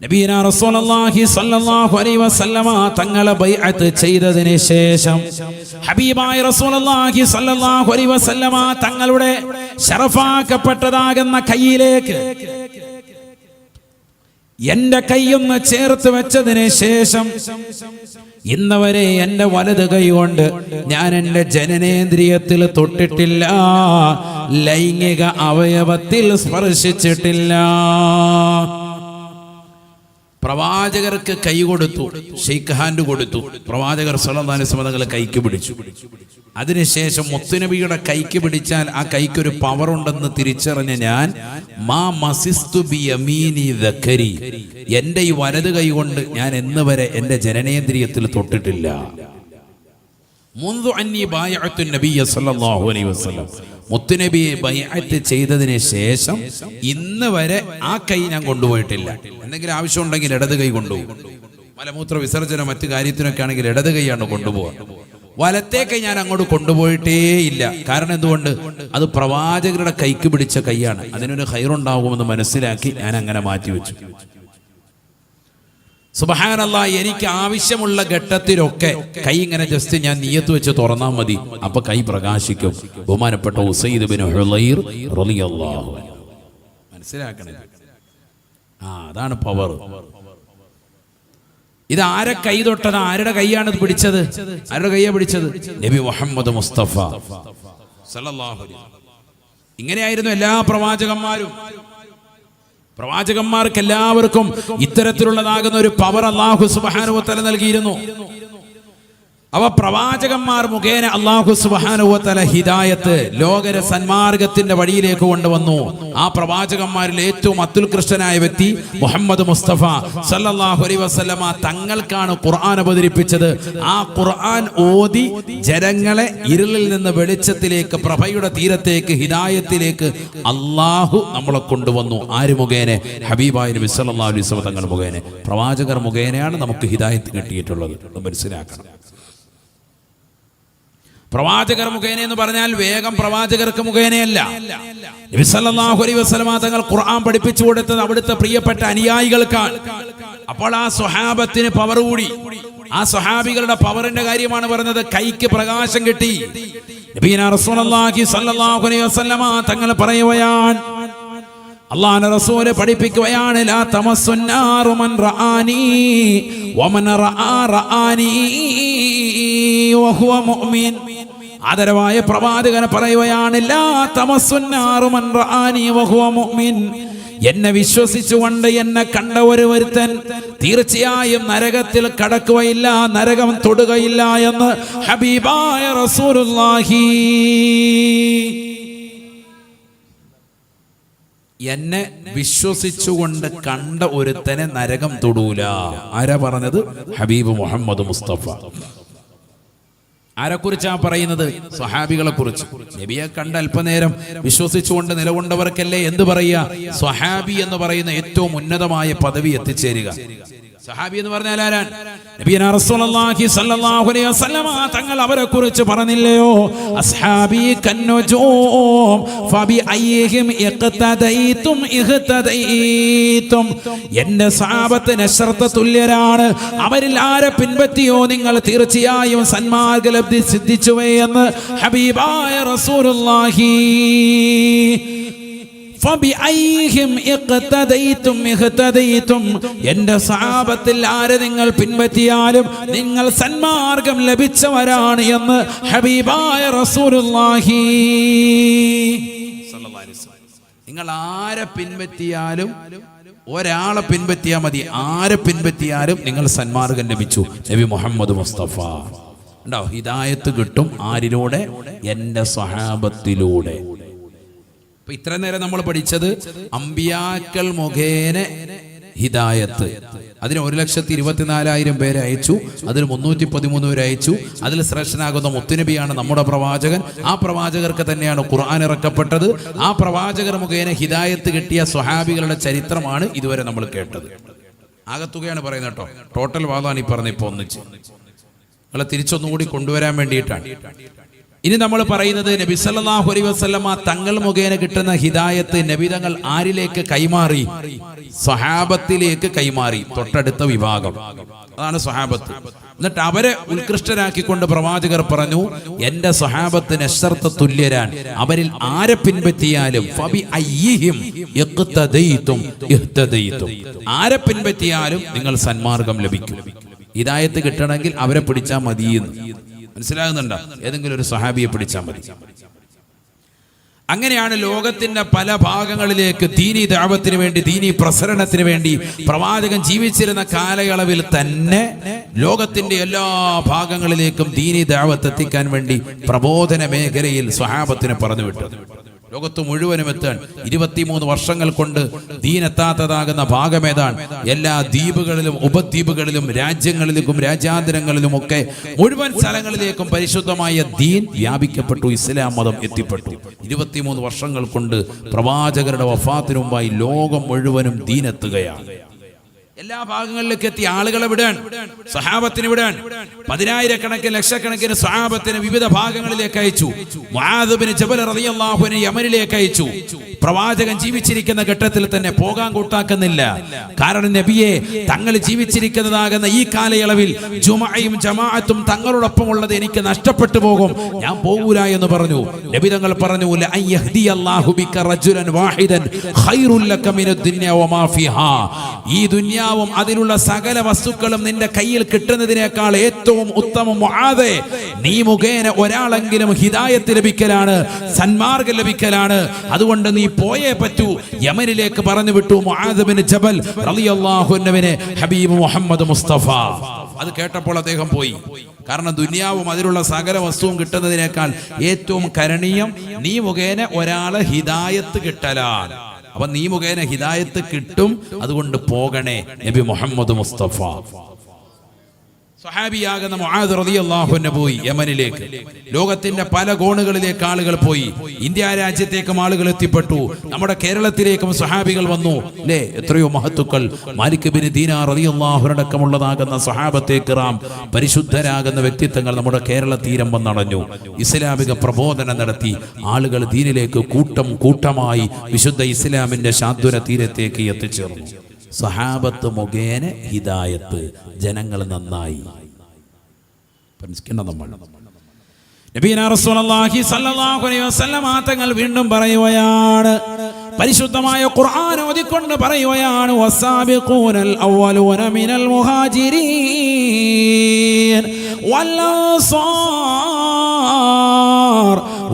നബിയനാ റസൂലുള്ളാഹി സ്വല്ലല്ലാഹു അലൈഹി വസല്ലമ തങ്ങളെ ബൈഅത്ത് ചെയ്തതിന് ശേഷം ഹബീബായ റസൂലുള്ളാഹി സ്വല്ലല്ലാഹു അലൈഹി വസല്ലമ തങ്ങളുടെ ശറഫാക്കപ്പെട്ടതാകുന്ന കയ്യിലേക്ക് എന്റെ കൈയൊന്ന് ചേർത്ത് വെച്ചതിന് ശേഷം ഇന്ന് വരെ എന്റെ വലത് കൈ കൊണ്ട് ഞാൻ എന്റെ ജനനേന്ദ്രിയത്തിൽ തൊട്ടിട്ടില്ല, ലൈംഗിക അവയവത്തിൽ സ്പർശിച്ചിട്ടില്ല. പ്രവാചകർക്ക് കൈ കൊടുത്തു, ഷെയ്ക്ക് ഹാൻഡ് കൊടുത്തു. പ്രവാചകർ സ്വല്ലല്ലാഹു അലൈഹി വസല്ലം തങ്ങളെ കൈക്ക് പിടിച്ചു. അതിനുശേഷം മുത്തുനബിയുടെ കൈക്ക് പിടിച്ചാൽ ആ കൈക്കൊരു പവർ ഉണ്ടെന്ന് തിരിച്ചറിഞ്ഞ ഞാൻ മാ മസിസ്തു ബി യമീനി ദക്കരി, എന്റെ ഈ വലത് കൈ കൊണ്ട് ഞാൻ ഇന്ന് വരെ എന്റെ ജനനേന്ദ്രിയത്തിൽ തൊട്ടിട്ടില്ല. മുൻദു അന്നി ബായഅത്തു നബിയ സ്വല്ലല്ലാഹു അലൈഹി വസല്ലം, മുത്തുനബിയെ ബൈഅത്ത് ചെയ്തതിന് ശേഷം ഇന്ന് വരെ ആ കൈ ഞാൻ കൊണ്ടുപോയിട്ടില്ല. എന്തെങ്കിലും ആവശ്യം ഉണ്ടെങ്കിൽ ഇടത് കൈ കൊണ്ടുപോകും. മലമൂത്ര വിസർജനം മറ്റു കാര്യത്തിനൊക്കെ ആണെങ്കിൽ ഇടത് കൈയാണ് കൊണ്ടുപോകുക. വലത്തെ കൈ ഞാൻ അങ്ങോട്ട് കൊണ്ടുപോയിട്ടേ ഇല്ല. കാരണം എന്തുകൊണ്ട്? അത് പ്രവാചകരുടെ കൈക്ക് പിടിച്ച കൈയാണ്. അതിനൊരു ഖൈറുണ്ടാകുമെന്ന് മനസ്സിലാക്കി ഞാൻ അങ്ങനെ മാറ്റിവെച്ചു. സുബ്ഹാനല്ലാഹ്, എനിക്ക് ആവശ്യമുള്ള ഘട്ടത്തിലൊക്കെ കൈ ഇങ്ങനെ ജസ്റ്റ് ഞാൻ നിയത്ത് വെച്ച് തുറന്നാൽ മതി, അപ്പൊ കൈ പ്രകാശിക്കും. ബഹുമാനപ്പെട്ട ഉസൈദ് ബിൻ ഹുളൈർ റളിയല്ലാഹു അൻഹു മനസ്സിലാക്കണേ. അതാണ് പവർ. ഇത് ആരെ കൈ തൊട്ടത്? ആരുടെ കൈയാണ് ഇത് പിടിച്ചത്? ആരുടെ കൈയാ പിടിച്ചത്? നബി മുഹമ്മദ് മുസ്തഫ സല്ലല്ലാഹു അലൈഹി വസല്ലം. ഇങ്ങനെയായിരുന്നു എല്ലാ പ്രവാചകന്മാരും. പ്രവാചകന്മാർക്ക് എല്ലാവർക്കും ഇത്തരത്തിലുള്ളതാകുന്ന ഒരു പവർ അല്ലാഹു സുബ്ഹാനഹു വ തആല നൽകിയിരുന്നു. അവ പ്രവാചകന്മാർ മുഖേന അല്ലാഹു സുബ്ഹാനഹു വ തആല ഹിദായത്ത്, ലോകര സന്മാർഗത്തിന്റെ വഴിയിലേക്ക് കൊണ്ടുവന്നു. ആ പ്രവാചകന്മാരിൽ ഏറ്റവും അത്യുത്കൃഷ്ടനായ വ്യക്തി മുഹമ്മദ് മുസ്തഫ സല്ലല്ലാഹു അലൈഹി വസല്ലമ തങ്ങൾക്കാണ് ഖുർആൻ അവതരിപ്പിച്ചത്. ആ ഖുർആൻ ഓതി ജനങ്ങളെ ഇരുളിൽ നിന്ന് വെളിച്ചത്തിലേക്ക്, പ്രഭയുടെ തീരത്തേക്ക്, ഹിദായത്തിലേക്ക് അല്ലാഹു നമ്മളെ കൊണ്ടുവന്നു. ആര് മുഖേന? ഹബീബായ നബി സല്ലല്ലാഹു അലൈഹി വസല്ലം തങ്ങൾ മുഖേന. പ്രവാചകർ മുഖേനയാണ് നമുക്ക് ഹിദായത്ത് കിട്ടിയിട്ടുള്ളത്. മനസ്സിലാക്കണം. പ്രവാചകർ മുഖേന എന്ന് പറഞ്ഞാൽ വേഗം പ്രവാചകർക്ക് മുഖേനയല്ല. നബി സല്ലല്ലാഹു അലൈഹി വസല്ലം തങ്ങൾ ഖുർആൻ പഠിപ്പിച്ചു കൊടുത്തത് അവിടുത്തെ പ്രിയപ്പെട്ട അനുയായികൾക്കാണ്. അപ്പോൾ ആ സ്വഹാബത്തിന് പവർ കൂടി. ആ സ്വഹാബികളുടെ പവറിന്റെ കാര്യമാണ് പറഞ്ഞത്. കൈക്ക് പ്രകാശം കിട്ടി. നബിയനാ റസൂലുള്ളാഹി സ്വല്ലല്ലാഹു അലൈഹി വസല്ലം തങ്ങൾ പറയുകയാണ്, അല്ലാഹുവിന്റെ റസൂൽ പഠിപ്പിക്കുകയാണ്, ലാ തമസ്സുന്നാറു മൻ റആനി വമൻ റആനി വഹുവ മുഅ്മിൻ. ആദരവായ പ്രവാചകൻ പറയുകയാണ്, ലാ തമസ്സുന്നാറു മൻ റആനി വഹുവ മുഅ്മിൻ. എന്നെ വിശ്വസിച്ചുകൊണ്ട് എന്നെ കണ്ട ഒരുവരുത്തൻ തീർച്ചയായും നരകത്തിൽ കടക്കുകയില്ല, നരകം തൊടുകയില്ല എന്ന് ഹബീബായ റസൂലുള്ളാഹി. എന്നെ വിശ്വസിച്ചുകൊണ്ട് കണ്ട ഒരുത്തനെ നരകം തൊടൂല. ആരാ പറഞ്ഞത്? ഹബീബ് മുഹമ്മദ് മുസ്തഫ. ആരെക്കുറിച്ചാ പറയുന്നത്? സ്വഹാബികളെ കുറിച്ച്. നബിയെ കണ്ട അല്പനേരം വിശ്വസിച്ചുകൊണ്ട് നിലകൊണ്ടവർക്കല്ലേ എന്ത് പറയുക? സ്വഹാബി എന്ന് പറയുന്ന ഏറ്റവും ഉന്നതമായ പദവി എത്തിച്ചേരുക. സഹാബി എന്ന് പറഞ്ഞാൽ ആരാണ്? നബിയനാ റസൂലുള്ളാഹി സ്വല്ലല്ലാഹു അലൈഹി വസല്ലം തങ്ങൾ അവരെ കുറിച്ച് പറഞ്ഞില്ലയോ, അസ്ഹാബി കന്നുജൂം ഫബി അയ്യിഹിം ഇഖ്തദൈതും ഇഖ്തദൈതും. എന്റെ സഹാബത്ത് നശ്റത്ത് തുല്യരാണ്, അവരിൽ ആരെ പിൻപറ്റിയോ നിങ്ങൾ തീർച്ചയായും സന്മാർഗ്ഗലബ്ധി സിദ്ധിച്ചുവേ എന്ന് ഹബീബായ റസൂലുള്ളാഹി. എന്റെ സഹാബത്തിൽ ആരെ നിങ്ങൾ പിൻപറ്റിയാലും നിങ്ങൾ സന്മാർഗം ലഭിച്ചവരാണ് എന്ന് ഹബീബായ റസൂലുള്ളാഹി. നിങ്ങൾ ആരെ പിൻപറ്റിയാലും, ഒരാളെ പിൻപറ്റിയാൽ മതി, ആരെ പിൻപറ്റിയാലും നിങ്ങൾ സന്മാർഗം ലഭിച്ചു. നബി മുഹമ്മദ് മുസ്തഫ. ഉണ്ടോ? ഹിദായത്ത് കിട്ടും ആരിലൂടെ? എന്റെ സ്വഹാബത്തിലൂടെ. ഇത്ര നേരം നമ്മൾ പഠിച്ചത് അമ്പിയാക്കൾ മുഖേന ഹിദായത്ത്. അതിന് 1,24,000 പേരെ അയച്ചു. അതിൽ 313 പേരെ അയച്ചു. അതിൽ ശ്രേഷ്ഠനാകുന്ന മുത്തുനബിയാണ് നമ്മുടെ പ്രവാചകൻ. ആ പ്രവാചകർക്ക് തന്നെയാണ് ഖുർആൻ ഇറക്കപ്പെട്ടത്. ആ പ്രവാചകർ മുഖേന ഹിദായത്ത് കിട്ടിയ സ്വഹാബികളുടെ ചരിത്രമാണ് ഇതുവരെ നമ്മൾ കേട്ടത്. ആകത്തുകയാണ് പറയുന്നത് കേട്ടോ. ടോട്ടൽ വാദമാണ് ഈ പറഞ്ഞ. ഇപ്പോൾ ഒന്നിച്ച് നിങ്ങളെ തിരിച്ചൊന്നുകൂടി കൊണ്ടുവരാൻ വേണ്ടിയിട്ടാണ്. ഇനി നമ്മൾ പറയുന്നത് നബി സല്ലല്ലാഹു അലൈഹി വസല്ലമ തങ്ങൾ മുഖേന കിട്ടുന്ന ഹിദായത്ത് നബി തങ്ങൾ ആരിലേക്ക് കൈമാറി? സ്വഹാബത്തിലേക്ക് കൈമാറി. തൊട്ടടുത്ത വിഭാഗം അതാണ് സ്വഹാബത്ത്. എന്നിട്ട് അവരെ ഉത്കൃഷ്ടരാക്കിക്കൊണ്ട് പ്രവാചകർ പറഞ്ഞു, എന്റെ സ്വഹാബത്തിന് അശ്റത്ത് തുല്യരാൻ, അവരിൽ ആരെ പിൻപറ്റിയാലും ഫബി അയ്യിഹിം ഇഖ്തദൈതും ഇഹ്തദൈതും, ആരെ പിൻപറ്റിയാലും നിങ്ങൾ സന്മാർഗം ലഭിക്കും. ഹിദായത്ത് കിട്ടണമെങ്കിൽ അവരെ പിടിച്ചാൽ മതിയെന്ന് മനസ്സിലാകുന്നുണ്ടോ? ഏതെങ്കിലും ഒരു സ്വഹാബിയെ പിടിച്ചാൽ മതി. അങ്ങനെയാണ് ലോകത്തിന്റെ പല ഭാഗങ്ങളിലേക്ക് ദീനി ദഅവത്തിന് വേണ്ടി, ദീനി പ്രസരണത്തിന് വേണ്ടി പ്രവാചകൻ ജീവിച്ചിരുന്ന കാലയളവിൽ തന്നെ ലോകത്തിന്റെ എല്ലാ ഭാഗങ്ങളിലേക്കും ദീനി ദഅവത്ത് എത്തിക്കാൻ വേണ്ടി പ്രബോധന മേഖലയിൽ സ്വഹാബത്തിനെ പറഞ്ഞു വിട്ടത്. ലോകത്ത് മുഴുവനും എത്താൻ 23 വർഷങ്ങൾ കൊണ്ട് ദീൻ എത്താത്തതാകുന്ന ഭാഗമേതാണ്. എല്ലാ ദ്വീപുകളിലും ഉപദ്വീപുകളിലും രാജ്യങ്ങളിലേക്കും രാജ്യാന്തരങ്ങളിലും ഒക്കെ മുഴുവൻ സ്ഥലങ്ങളിലേക്കും പരിശുദ്ധമായ ദീൻ വ്യാപിക്കപ്പെട്ടു. ഇസ്ലാം മതം എത്തിപ്പെട്ടു. 23 വർഷങ്ങൾ കൊണ്ട് പ്രവാചകരുടെ വഫാത്തിനു മുമ്പായി ലോകം മുഴുവനും ദീൻ എത്തുകയാണ്. എല്ലാ ഭാഗങ്ങളിലേക്ക് എത്തി ആളുകളെ വിടാൻ, സ്വഹാബത്തിന് വിടാൻ 10,000-കണക്കിന് ലക്ഷക്കണക്കിന് സ്വഹാബത്തിന് വിവിധ ഭാഗങ്ങളിലേക്ക് അയച്ചു. മുആദ് ഇബ്നു ജബൽ റളിയല്ലാഹു അൻഹു യമനിലേക്ക് അയച്ചു. പ്രവാചകൻ ജീവിച്ചിരിക്കുന്ന ഘട്ടത്തിൽ തന്നെ പോകാൻ കൂട്ടാക്കുന്നില്ല. കാരണം നബിയെ തങ്ങൾ ജീവിച്ചിരിക്കുന്നതാകുന്ന ഈ കാലയളവിൽ ജുമഅയും ജമാഅത്തും തങ്ങളോടൊപ്പം ഉള്ളത് എനിക്ക് നഷ്ടപ്പെട്ടു പോകും, ഞാൻ പോകൂല എന്ന് പറഞ്ഞു. നബി തങ്ങൾ പറഞ്ഞു, ല അയ്യഹ്ദിയല്ലാഹു ബിക റജുലൻ വാഹിദൻ ഖൈറുൽ ലക മിനദ് ദുനിയ വമാ ഫിഹാ, ഈ ദുനിയാവും അതിലുള്ള സകല വസ്തുക്കളും നിന്റെ കയ്യിൽ കിട്ടുന്നതിനേക്കാൾ ഏറ്റവും ഉത്തമം മുആദേ, നീ മുഖേന ഒരാളെങ്കിലും ഹിദായത്ത് ലഭിക്കലാണ്, സന്മാർഗ്ഗം ലഭിക്കലാണ്. അതുകൊണ്ട് നീ പോയേ പറ്റൂ. യമനിലേക്ക് പറഞ്ഞു വിട്ടു മുആദ് ഇബ്നു ജബൽ റളിയല്ലാഹു അൻഹുവിനെ ഹബീബ് മുഹമ്മദ് മുസ്തഫ. അത് കേട്ടപ്പോൾ അദ്ദേഹം പോയി. കാരണം ദുനിയാവും അതിലുള്ള സകല വസ്തുവും കിട്ടുന്നതിനേക്കാൾ ഏറ്റവും കരണീയം നീ മുഖേന ഒരാളെ ഹിദായത്ത് കിട്ടലാണ്. അപ്പൊ നീ മുഖേന ഹിദായത്ത് കിട്ടും, അതുകൊണ്ട് പോകണേ നബി മുഹമ്മദ് മുസ്തഫ. സ്വഹാബിയാകുന്ന മുആദ് റളിയല്ലാഹു അൻഹു പോയി യമനിലേക്ക്. ലോകത്തിന്റെ പല കോണുകളിലേക്ക് ആളുകൾ പോയി. ഇന്ത്യ രാജ്യത്തേക്കും ആളുകൾ എത്തിപ്പെട്ടു. നമ്മുടെ കേരളത്തിലേക്കും സ്വഹാബികൾ വന്നു അല്ലേ? എത്രയോ മഹത്തുക്കൾ, മാലിക് ഇബ്നു ദീനാർ റളിയല്ലാഹു അൻഹു അടക്കമുള്ളതാകുന്ന സ്വഹാബത്തെ കിറാം, പരിശുദ്ധരാകുന്ന വ്യക്തിത്വങ്ങൾ നമ്മുടെ കേരള തീരം വന്നടഞ്ഞു. ഇസ്ലാമിക പ്രബോധനം നടത്തി ആളുകൾ ദീനിലേക്ക് കൂട്ടം കൂട്ടമായി വിശുദ്ധ ഇസ്ലാമിന്റെ ശാദ്വര തീരത്തേക്ക് എത്തിച്ചേർന്നു. സഹാബത്ത് മുഖേന ഹിദായത്ത്, ജനങ്ങൾ നന്നായി. നബിയനാ റസൂലുള്ളാഹി സ്വല്ലല്ലാഹു അലൈഹി വസല്ലം തങ്ങൾ വീണ്ടും പറയുകയാണ്, പരിശുദ്ധമായ ഖുർആൻ ഓതിക്കൊണ്ട് പറയുകയാണ്, വസാബിഖൂനൽ അവ്വലൂന മിനൽ മുഹാജിരീൻ വൽ അൻസാർ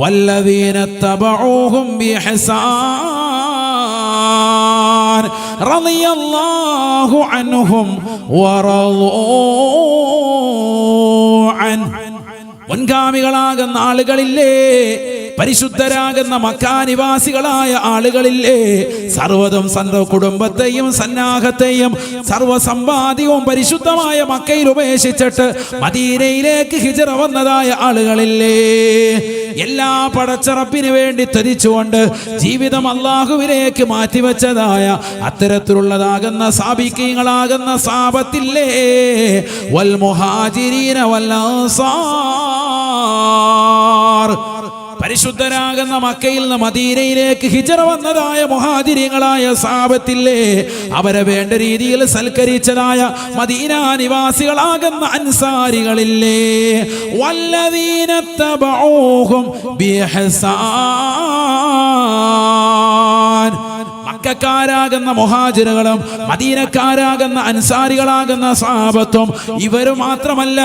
വല്ലദീന തബഊഹും ബിഇഹ്സാൻ റളിയല്ലാഹു അൻഹും വറളൂ അൻഹു. മുൻഗാമികളാകുന്ന ആളുകളില്ലേ, പരിശുദ്ധരാകുന്ന മക്കാനിവാസികളായ ആളുകളില്ലേ, സർവ്വതും കുടുംബത്തെയും സന്നാഹത്തെയും സർവ്വസമ്പാദ്യവും പരിശുദ്ധമായ മക്കയിൽ ഉപേക്ഷിച്ചിട്ട് മദീനയിലേക്ക് ഹിജ്റ വന്നതായ ആളുകളില്ലേ, എല്ലാ പടച്ചറപ്പിന് വേണ്ടി ത്യജിച്ചുകൊണ്ട് ജീവിതം അല്ലാഹുവിലേക്ക് മാറ്റിവെച്ചതായ അത്തരത്തിലുള്ളതാകുന്ന സാബിഖീങ്ങളാകുന്ന സാബത്തില്ലേ, വൽ മുഹാജിരീന വൽ അൻസാർ, പരിശുദ്ധരാകുന്ന മക്കയിൽ നിന്ന് മദീനയിലേക്ക് ഹിജ്റ വന്നതായ മുഹാജിരീങ്ങളായ സഹാബത്തില്ലേ, അവരെ വേണ്ട രീതിയിൽ സൽക്കരിച്ചതായ മദീന നിവാസികളാകുന്ന അൻസാരികളില്ലേ, വല്ലദീന തബഊഹും ബിഇഹ്സാൻ, മക്കക്കാരാകുന്ന മുഹാജിറുകളും മദീനക്കാരാകുന്ന അൻസാരികളാകുന്ന സഹാബത്തും ഇവര് മാത്രമല്ല,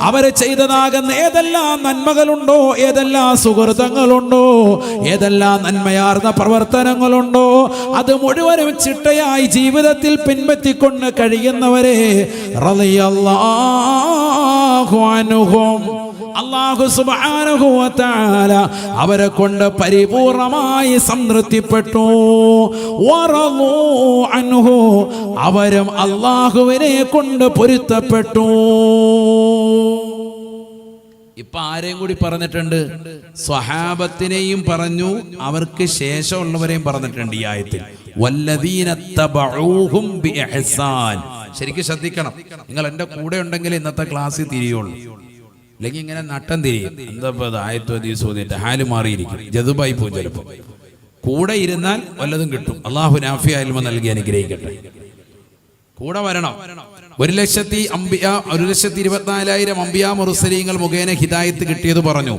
അവര് ചെയ്തതാകുന്ന ഏതെല്ലാം നന്മകളുണ്ടോ, ഏതെല്ലാം സുഹൃതങ്ങളുണ്ടോ, ഏതെല്ലാം നന്മയാർന്ന പ്രവർത്തനങ്ങളുണ്ടോ, അത് മുഴുവനും ചിട്ടയായി ജീവിതത്തിൽ പിൻപറ്റിക്കൊണ്ട് കഴിയുന്നവരെ റളിയല്ലാഹു അൻഹും, അല്ലാഹു സുബ്ഹാനഹു വ തആല അവരെ കൊണ്ട് പരിപൂർണമായി സംതൃപ്തിപ്പെട്ടു. വറളൂ അൻഹു, അവരും അല്ലാഹുവിനെ കൊണ്ട് പൊരുത്തപ്പെട്ടു. ഇപ്പൊ ആരെയും കൂടി പറഞ്ഞിട്ടുണ്ട്, സ്വഹാബത്തിനെയും പറഞ്ഞു, അവർക്ക് ശേഷമുള്ളവരെയും പറഞ്ഞിട്ടുണ്ട് ഈ ആയത്തിൽ. വല്ലദീന തബഊഹും ബിഇഹ്സാൻ. ശരിക്കും ശ്രദ്ധിക്കണം, നിങ്ങൾ എൻ്റെ കൂടെ ഉണ്ടെങ്കിൽ ഇന്നത്തെ ക്ലാസ്സിൽ തിരിയുള്ളൂ. അല്ലെങ്കിൽ ഇങ്ങനെ നട്ടം തിരിയും. എന്താ ആയത്തോന്നിട്ട് ഹാല് മാറിയിരിക്കും, ജതുബായി പോകും. ചിലപ്പോൾ കൂടെ ഇരുന്നാൽ വല്ലതും കിട്ടും. അള്ളാഹു നാഫിയ ഇൽമ നൽകി അനുഗ്രഹിക്കട്ടെ. കൂടെ വരണം. 1,24,000 അംബിയാ മുർസലീങ്ങൾ മുഖേന ഹിദായത്ത് കിട്ടിയത് പറഞ്ഞു.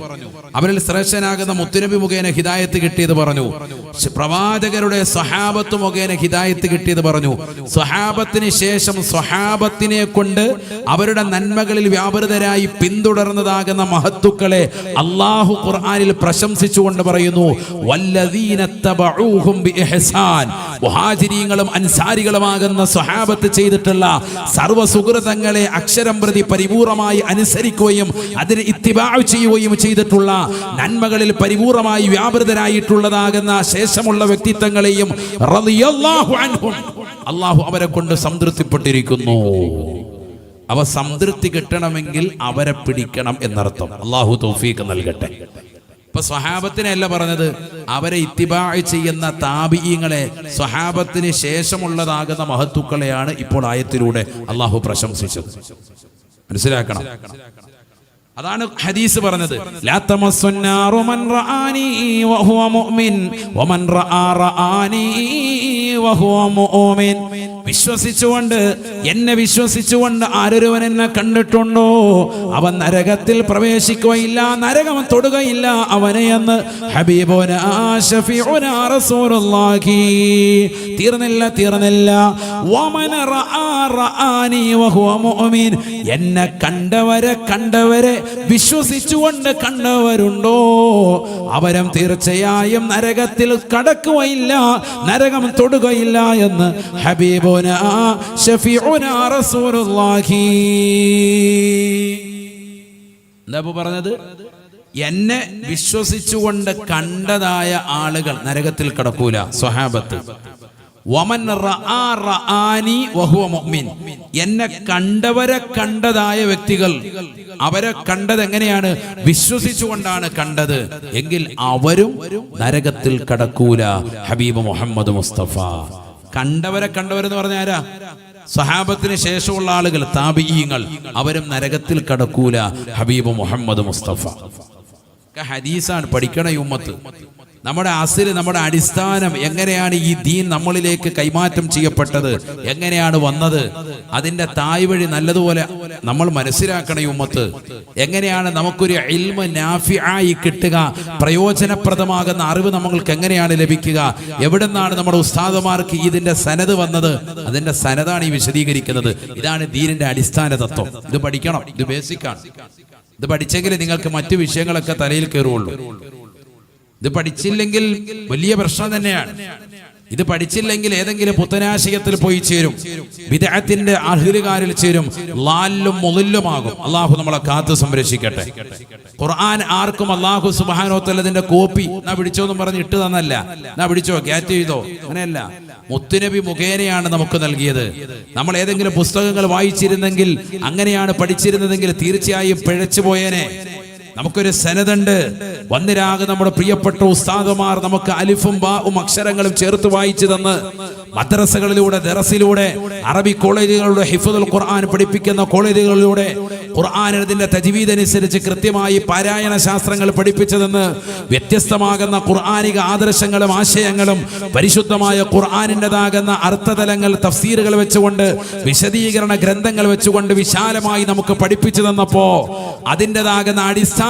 അവരിൽ ശ്രേഷ്ഠനാകുന്ന മുത്തുനബി മുഖേന ഹിദായത്ത് കിട്ടിയത് പറഞ്ഞു. പ്രവാചകരുടെ സ്വഹാബത്ത് മുഖേന ഹിദായത്ത് കിട്ടിയത് പറഞ്ഞു. സ്വഹാബത്തിന് ശേഷം സ്വഹാബത്തിനെ കൊണ്ട് അവരുടെ നന്മകളിൽ വ്യാപൃതരായി പിന്തുടർന്നതാകുന്ന മഹത്തുക്കളെ അള്ളാഹു ഖുർആനിൽ പ്രശംസിച്ചുകൊണ്ട് പറയുന്നു, വല്ലദീന തബഊഹും ബിഇഹ്സാൻ. മുഹാജിരീങ്ങളും അൻസാരികളുമാകുന്ന സ്വഹാബത്ത് ചെയ്തിട്ടുള്ള സർവ്വ സുഹൃതങ്ങളെ അക്ഷരം പ്രതി പരിപൂർണമായി അനുസരിക്കുകയും അതിന് ഇത്തിബാഅ് ചെയ്യുകയും ചെയ്തിട്ടുള്ള നന്മകളിൽ പരിപൂർണമായി വ്യാപൃതരായിട്ടുള്ളതാകുന്ന ശേഷമുള്ള വ്യക്തിത്വങ്ങളെയും റളിയല്ലാഹു അൻഹും അല്ലാഹു അവരെ കൊണ്ട് സംതൃപ്തിപ്പെട്ടിരിക്കുന്നു. അവ സംതൃപ്തി കിട്ടണമെങ്കിൽ അവരെ പിടിക്കണം എന്നർത്ഥം. അല്ലാഹു തൗഫീഖ് നൽകട്ടെ. ഇപ്പൊ സ്വഹാബത്തിനെ അല്ല പറഞ്ഞത്, അവരെ ഇത്തിബാഅ് ചെയ്യുന്ന താബിഈങ്ങളെ, സ്വഹാബത്തിന് ശേഷമുള്ളതാകുന്ന മഹത്തുക്കളെയാണ് ഇപ്പോൾ ആയത്തിലൂടെ അള്ളാഹു പ്രശംസിച്ചത്. മനസ്സിലാക്കണം. അതാണ് ഹദീസ് പറഞ്ഞത്, ലാ തമസ്സുന്നാറു മൻ റആനി വഹുവ മുഅ്മിൻ വമൻ റആനി വഹുവ മുഅ്മിൻ. വിശ്വസിച്ചുകൊണ്ട്, എന്നെ വിശ്വസിച്ചുകൊണ്ട് ആരൊരുവൻ എന്നെ കണ്ടിട്ടുണ്ടോ അവൻ നരകത്തിൽ പ്രവേശിക്കുകയില്ല, നരകം തൊടുകയില്ല അവനെ എന്ന് ഹബീബുനാ ശഫീഉനാ റസൂലുള്ളാഹി. തീർന്നില്ല. വമൻ റആനി വഹുവ മുഅ്മിൻ. എന്നെ കണ്ടവരെ വിശ്വസിച്ചുകൊണ്ട് കണ്ടവരുണ്ടോ അവരും തീർച്ചയായും നരകത്തിൽ കടക്കുകയില്ല, നരകം തൊടുകയില്ല എന്ന് ഹബീബുനാ ശഫീഉനാ റസൂലുള്ളാഹി. എന്താ പറഞ്ഞത്? എന്നെ വിശ്വസിച്ചുകൊണ്ട് കണ്ടതായ ആളുകൾ നരകത്തിൽ കടക്കൂല, സ്വഹാബത്ത്. വമൻ റആനി വഹുവ മുഅ്മിൻ. എന്നെ കണ്ടതായ വ്യക്തികൾ, അവരെ കണ്ടത് എങ്ങനെയാണ്? വിശ്വസിച്ചുകൊണ്ടാണ് കണ്ടത് എങ്കിൽ അവരും നരകത്തിൽ കടക്കൂല. ഹബീബ് മുഹമ്മദ് മുസ്തഫ. കണ്ടവരെന്ന് പറഞ്ഞ ആരാ? സ്വഹാബത്തിന് ശേഷമുള്ള ആളുകൾ, താബിഈങ്ങൾ. അവരും നരകത്തിൽ കടക്കൂല. ഹബീബ് മുഹമ്മദ് മുസ്തഫ. ഹദീസാണ്, പഠിക്കണ ഈ ഉമ്മത്ത്. നമ്മുടെ അസ്ല്, നമ്മുടെ അടിസ്ഥാനം എങ്ങനെയാണ് ഈ ദീൻ നമ്മളിലേക്ക് കൈമാറ്റം ചെയ്യപ്പെട്ടത്, എങ്ങനെയാണ് വന്നത്, അതിന്റെ തായ്വഴി നല്ലതുപോലെ നമ്മൾ മനസ്സിലാക്കണം ഈ ഉമ്മത്ത്. എങ്ങനെയാണ് നമുക്കൊരു ഇൽമ നാഫിആയി കിട്ടുക, പ്രയോജനപ്രദമാകുന്ന അറിവ് നമ്മൾക്ക് എങ്ങനെയാണ് ലഭിക്കുക, എവിടെ നിന്നാണ് നമ്മുടെ ഉസ്താദുമാർക്ക് ഇതിന്റെ സനത് വന്നത്, അതിന്റെ സനതാണ് ഈ വിശദീകരിക്കുന്നത്. ഇതാണ് ദീനിന്റെ അടിസ്ഥാന തത്വം. ഇത് പഠിക്കണം, ഇത് ബേസിക്കാണ്. ഇത് പഠിച്ചെങ്കിൽ നിങ്ങൾക്ക് മറ്റു വിഷയങ്ങളൊക്കെ തലയിൽ കയറുള്ളൂ. ഇത് പഠിച്ചില്ലെങ്കിൽ വലിയ പ്രശ്നം തന്നെയാണ്. ഇത് പഠിച്ചില്ലെങ്കിൽ ഏതെങ്കിലും പുത്തനാശയത്തിൽ പോയി ചേരും, ബിദ്അത്തിന്റെ അഹ്ലുകാരിൽ ചേരും, ളാല്ലും മുളില്ലുമാകും. അള്ളാഹു നമ്മളെ കാത്തു സംരക്ഷിക്കട്ടെ. ഖുർആൻ ആർക്കും അള്ളാഹു സുബ്ഹാനഹു വ തആല ഇതിന്റെ കോപ്പി നാ പിടിച്ചോന്നും പറഞ്ഞ് ഇട്ട് തന്നല്ല, നാ പിടിച്ചോ ക്യാറ്റ് ചെയ്തോ, അങ്ങനെയല്ല. മുത്തുനബി മുഖേനയാണ് നമുക്ക് നൽകിയത്. നമ്മൾ ഏതെങ്കിലും പുസ്തകങ്ങൾ വായിച്ചിരുന്നെങ്കിൽ, അങ്ങനെയാണ് പഠിച്ചിരുന്നതെങ്കിൽ തീർച്ചയായും പിഴച്ചു പോയേനെ. നമുക്കൊരു സനദുണ്ട്. വന്നിരാകെ നമ്മുടെ പ്രിയപ്പെട്ട ഉസ്താദുമാർ നമുക്ക് അലിഫും ബാഉം അക്ഷരങ്ങളും ചേർത്ത് വായിച്ചു തന്ന് മദ്രസകളിലൂടെ, ദറസിലൂടെ, അറബി കോളേജുകളിലൂടെ, ഹിഫ്ദുൽ ഖുർആൻ പഠിപ്പിക്കുന്ന കോളേജുകളിലൂടെ ഖുർആനിന്റെ തജ്വീദ് അനുസരിച്ച് കൃത്യമായി പാരായണ ശാസ്ത്രങ്ങൾ പഠിപ്പിച്ചതെന്ന് വ്യത്യസ്തമാകുന്ന ഖുർആനിക ആദർശങ്ങളും ആശയങ്ങളും പരിശുദ്ധമായ ഖുർആനിൻ്റെതാകുന്ന അർത്ഥതലങ്ങൾ, തഫ്സീറുകൾ വെച്ചുകൊണ്ട്, വിശദീകരണ ഗ്രന്ഥങ്ങൾ വെച്ചുകൊണ്ട് വിശാലമായി നമുക്ക് പഠിപ്പിച്ചു തന്നപ്പോ അതിൻ്റെതാകുന്ന അടിസ്ഥാനം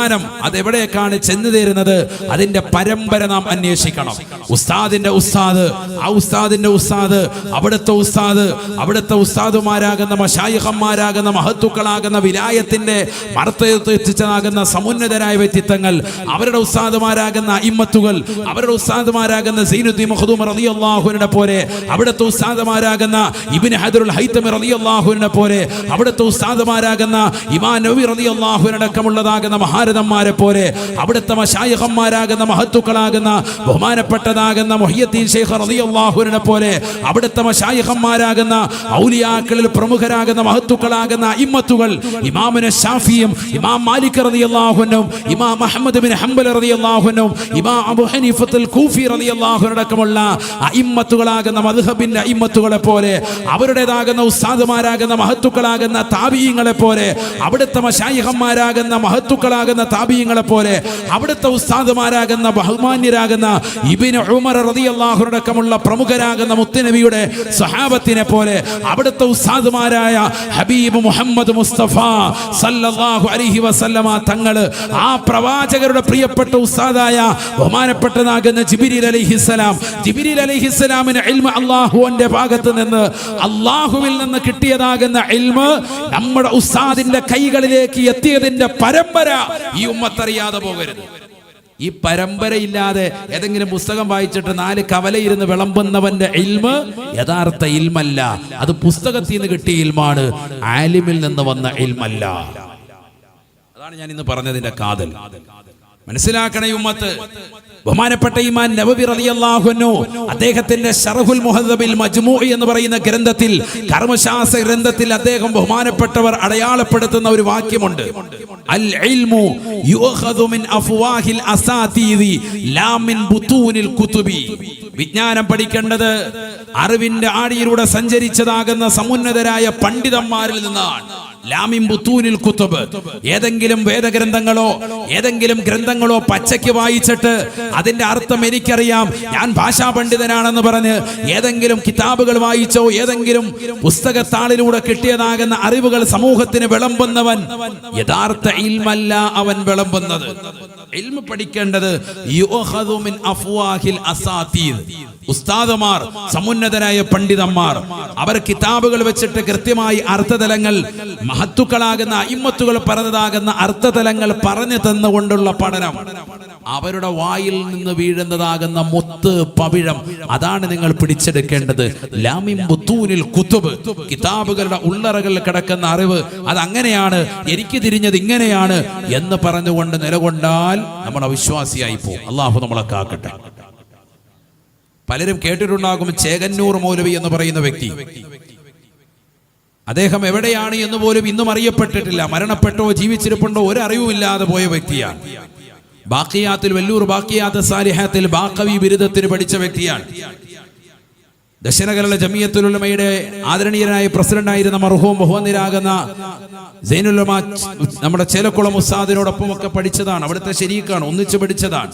അതെവിടേക്കാണ് ചെന്നു തരുന്നത്, അതിന്റെ പരമ്പര നാം അന്വേഷിക്കണം. ഉസ്താദിന്റെ ഉസ്താദ്, ആ ഉസ്താദിന്റെ ഉസ്താദ്, അവിടുത്തെ ഉസ്താദ്, അവിടുത്തെ ഉസ്താദുമാരാകുന്ന മശായിഖന്മാരാകുന്ന മഹത്തുക്കളാകുന്ന വിലായത്തിന്റെ മർത്തയത്ത് എത്തിച്ചതാകുന്ന സമുന്നതരായ വ്യക്തിത്വങ്ങൾ, അവരുടെ ഉസ്താദുമാരാകുന്ന ഇമ്മത്തുകൾ, അവരുടെ ഉസ്താദുമാരാകുന്ന സൈനുദ്ദീൻ മഖ്ദൂം റളിയല്ലാഹുവിനെ പോലെ, അവിടുത്തെ ഉസ്താദുമാരാകുന്ന ഇബ്നു ഹജറുൽ ഹൈതമി റളിയല്ലാഹുവിനെ പോലെ, അവിടുത്തെ ഉസ്താദുമാരാകുന്ന ഇമാം നവവി റളിയല്ലാഹുവിനെ അടക്കമുള്ളതാകുന്ന മഹാരഥന്മാരെ പോലെ, അവിടുത്തെ മശായിഖന്മാരാകുന്ന മഹത്തുക്കളാകുന്ന ബഹുമാനപ്പെട്ടതാകുന്ന മുഹിയുദ്ദീൻ ശൈഖ് റളിയല്ലാഹുവിനെ പോലെ, അവിടുത്തെ മശായിഖന്മാരാകുന്ന ഔലിയാക്കളിൽ പ്രമുഖരാകുന്ന മഹത്തുക്കളാകുന്ന ഇമ്മത്തുകൾ, ഇമാം ഇമാമുന ഷാഫിയും ഇമാം മാലിക് റളിയല്ലാഹു അൻഹു ഇമാം അഹ്മദ് ബിൻ ഹംബൽ റളിയല്ലാഹു അൻഹു ഇമാം അബൂ ഹനീഫത്തുൽ കൂഫി റളിയല്ലാഹു അൻഹു അടക്കമുള്ള അഇമ്മത്തുകളാകുന്ന മദ്ഹബിന്റെ അഇമ്മത്തുകളെ പോലെ അവരുടേതാകുന്ന ഉസ്താദുമാരാകുന്ന മഹത്തുക്കളാകുന്ന താബിഈങ്ങളെ പോലെ അവിടുത്തെ മശായിഖന്മാരാകുന്ന മഹത്തുക്കളാകുന്ന താബിഈങ്ങളെ പോലെ അവിടുത്തെ ഉസ്താദുമാരാകുന്ന ബഹുമാന്യരാകുന്ന ഇബ്നു ഉമർ റളിയല്ലാഹു അൻഹു അടക്കമുള്ള പ്രമുഖരാകുന്ന മുത്തുനബിയുടെ സ്വഹാബത്തിനെ പോലെ അവിടുത്തെ ഉസ്താദുമാരായ ഹബീബ് മുഹമ്മദ് മുസ്തഫ സല്ലല്ലാഹു അലൈഹി വസല്ലമ തങ്ങൾ ആ പ്രവാചകരുടെ പ്രിയപ്പെട്ട ഉസ്താദായ ബഹുമാനപ്പെട്ടതാകുന്ന ജിബ്രീൽ അലൈഹിസ്സലാമിന് ഇൽമ അല്ലാഹുവിന്റെ ഭാഗത്ത് നിന്ന് അല്ലാഹുവിൽ നിന്ന് കിട്ടിയതാകുന്ന ഇൽമ് നമ്മുടെ ഉസ്താദിന്റെ കൈകളിലേക്ക് എത്തിയതിന്റെ പരമ്പര ഈ ഉമ്മത്തറിയാതെ പോകരുത്. ഈ പരമ്പരയില്ലാതെ ഏതെങ്കിലും പുസ്തകം വായിച്ചിട്ട് 4 കവലയിരുന്ന് വിളമ്പുന്നവന്റെ ഇൽമ് യഥാർത്ഥ ഇൽമല്ല. അത് പുസ്തകത്തിൽ നിന്ന് കിട്ടിയ ഇൽമാണ്, ആലിമിൽ നിന്ന് വന്ന ഇൽമല്ല. അതാണ് ഞാൻ ഇന്ന് പറഞ്ഞതിന്റെ കാതൽ. മനസ്സിലാക്കണേ ഉമ്മത്ത്. ബഹുമാനപ്പെട്ട ഇമാം നവവി റളിയല്ലാഹു അൻഹു അദ്ദേഹത്തിന്റെ ശറഹുൽ മുഹദ്ദബിൽ മജ്മൂഇ എന്ന് പറയുന്ന ഗ്രന്ഥത്തിൽ, കർമ്മശാസ്ത്ര ഗ്രന്ഥത്തിൽ അദ്ദേഹം ബഹുമാനപ്പെട്ടവർ അടയാളപ്പെടുത്തുന്ന ഒരു വാക്യമുണ്ട്. അൽ ഇൽമു യുഖദു മിൻ അഫ്വാഹിൽ അസാതീദി ലാ മിൻ ബുതൂനിൽ കുതുബി. വിജ്ഞാനം പഠിക്കേണ്ടത് അറിവിന്റെ ആഴിയിലൂടെ സഞ്ചരിച്ചതാകുന്ന സമുന്നതരായ പണ്ഡിതന്മാരിൽ നിന്നാണ്. ലാമിൻ ബുതൂനിൽ കുതുബ്. ഏതെങ്കിലും വേദഗ്രന്ഥങ്ങളോ ഏതെങ്കിലും ഗ്രന്ഥങ്ങളോ പച്ചയ്ക്ക് വായിച്ചിട്ട് അതിന്റെ അർത്ഥം എനിക്കറിയാം, ഞാൻ ഭാഷാ പണ്ഡിതനാണെന്ന് പറഞ്ഞ് ഏതെങ്കിലും കിതാബുകൾ വായിച്ചോ ഏതെങ്കിലും പുസ്തകത്താളിലൂടെ കിട്ടിയതാകുന്ന അറിവുകൾ സമൂഹത്തിന് വിളമ്പുന്നവൻ യഥാർത്ഥ ഇൽമല്ല അവൻ വിളമ്പുന്നത്. ഇൽമ പഠിക്കേണ്ടത് യുഖദു മിൻ അഫ്വാഹിൽ അസാതീദ്. ഉസ്താദുമാർ, സമുന്നതരായ പണ്ഡിതന്മാർ, അവർ കിതാബുകൾ വെച്ചിട്ട് കൃത്യമായി അർത്ഥതലങ്ങൾ, മഹത്തുക്കളാകുന്ന അയിമ്മത്തുകൾ പറഞ്ഞതാകുന്ന അർത്ഥതലങ്ങൾ പറഞ്ഞു തന്നുകൊണ്ടുള്ള പഠനം, അവരുടെ വായിൽ നിന്ന് വീഴുന്നതാകുന്ന മുത്ത് പവിഴം, അതാണ് നിങ്ങൾ പിടിച്ചെടുക്കേണ്ടത്. ലാമിൻ ബുതൂനിൽ കുതുബ്. കിതാബുകളുടെ ഉള്ളറകളിൽ കിടക്കുന്ന അറിവ് അതങ്ങനെയാണ്, എനിക്ക് തിരിഞ്ഞത് ഇങ്ങനെയാണ് എന്ന് പറഞ്ഞുകൊണ്ട് നിലകൊണ്ടാൽ നമ്മൾ അവിശ്വാസിയായി പോകും. അള്ളാഹു നമ്മളെ കാക്കട്ടെ. പലരും കേട്ടിട്ടുണ്ടാകും ചേകന്നൂർ മൗലവി എന്ന് പറയുന്ന വ്യക്തി. അദ്ദേഹം എവിടെയാണ് എന്ന് പോലും ഇന്നും അറിയപ്പെട്ടിട്ടില്ല. മരണപ്പെട്ടോ ജീവിച്ചിരിപ്പുണ്ടോ ഒരു അറിവുമില്ലാതെ പോയ വ്യക്തിയാണ്. ബാക്കിയാത്തിൽ, വെല്ലൂർ ബാക്കിയാത്ത് സാലിഹാത്തിൽ ബാക്കവി ബിരുദത്തിന് പഠിച്ച വ്യക്തിയാണ്. ദക്ഷിണ കേരള ജമിയത്തുൽ ഉലമയുടെ ആദരണീയനായ പ്രസിഡന്റായിരുന്ന മർഹൂം ബഹുവന്ദരാകുന്ന സൈനുൽ ഉലമ നമ്മുടെ ചേലക്കുളം ഉസ്താദിനോടൊപ്പം ഒക്കെ പഠിച്ചതാണ്. അവിടുത്തെ ശരീക്കാണ്, ഒന്നിച്ചു പഠിച്ചതാണ്.